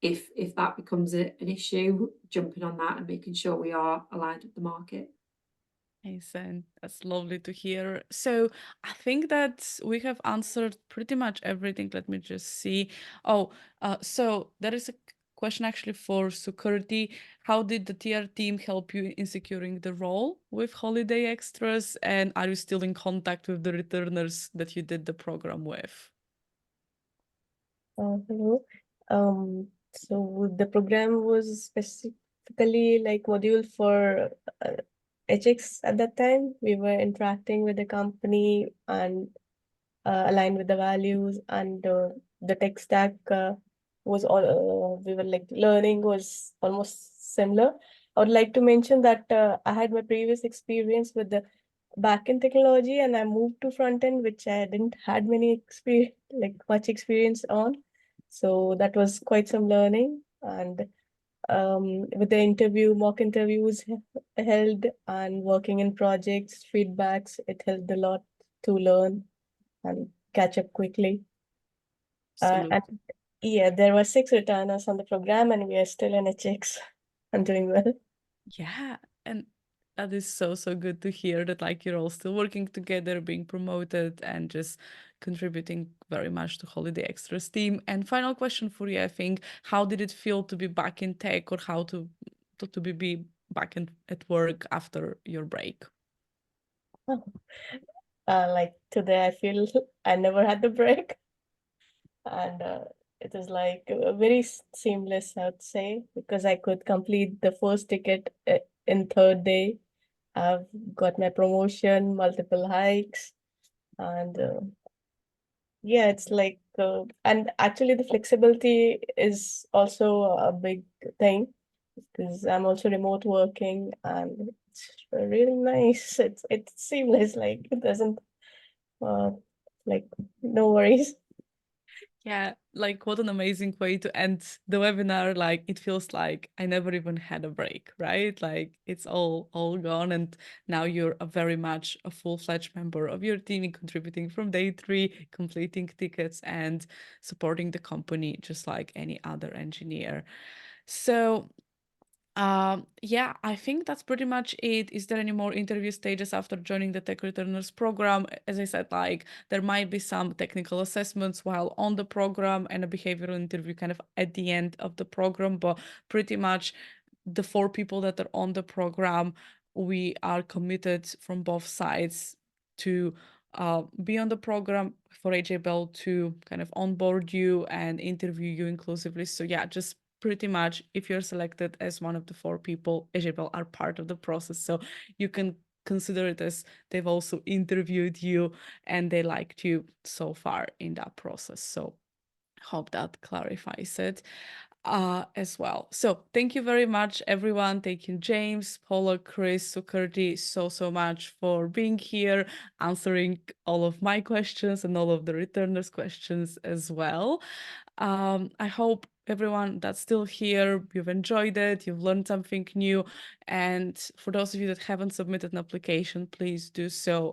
if that becomes an issue, jumping on that and making sure we are aligned with the market. Amazing. That's lovely to hear. So I think that we have answered pretty much everything. Let me just see. So there is a question actually for Sukriti. How did the TR team help you in securing the role with Holiday Extras? And are you still in contact with the returners that you did the program with? Hello. So the program was specifically like module for HX at that time. We were interacting with the company and aligned with the values, and the tech stack was all we were like learning was almost similar. I would like to mention that I had my previous experience with the backend technology, and I moved to front end, which I didn't had much experience on. So that was quite some learning. And with the mock interviews held and working in projects, feedbacks, it helped a lot to learn and catch up quickly. Absolutely. And yeah, there were 6 returners on the program, and we are still in HX and doing well. Yeah, and that is so good to hear that like you're all still working together, being promoted, and just contributing very much to Holiday Extras team. And final question for you, I think, how did it feel to be back in tech, or how to be back at work after your break? Like today, I feel I never had the break, and it is like very seamless, I would say, because I could complete the first ticket in 3rd day. I've got my promotion, multiple hikes, and yeah, it's like and actually the flexibility is also a big thing, because I'm also remote working, and it's really nice. It's seamless, like it doesn't like no worries. Yeah, like what an amazing way to end the webinar. Like it feels like I never even had a break, right? Like it's all gone, and now you're very much a full-fledged member of your team, contributing from day 3, completing tickets and supporting the company just like any other engineer. So yeah, I think that's pretty much it. Is there any more interview stages after joining the Tech Returners program? As I said, like there might be some technical assessments while on the program and a behavioral interview kind of at the end of the program, but pretty much the 4 people that are on the program, we are committed from both sides to be on the program for AJ Bell to kind of onboard you and interview you inclusively. So yeah, just pretty much if you're selected as one of the 4 people, AJ Bell are part of the process. So you can consider it as they've also interviewed you and they liked you so far in that process. So hope that clarifies it as well. So thank you very much, everyone. Thank you, James, Paula, Chris, Sukriti, so much for being here, answering all of my questions and all of the returners' questions as well. I hope everyone that's still here, you've enjoyed it, you've learned something new. And for those of you that haven't submitted an application, please do so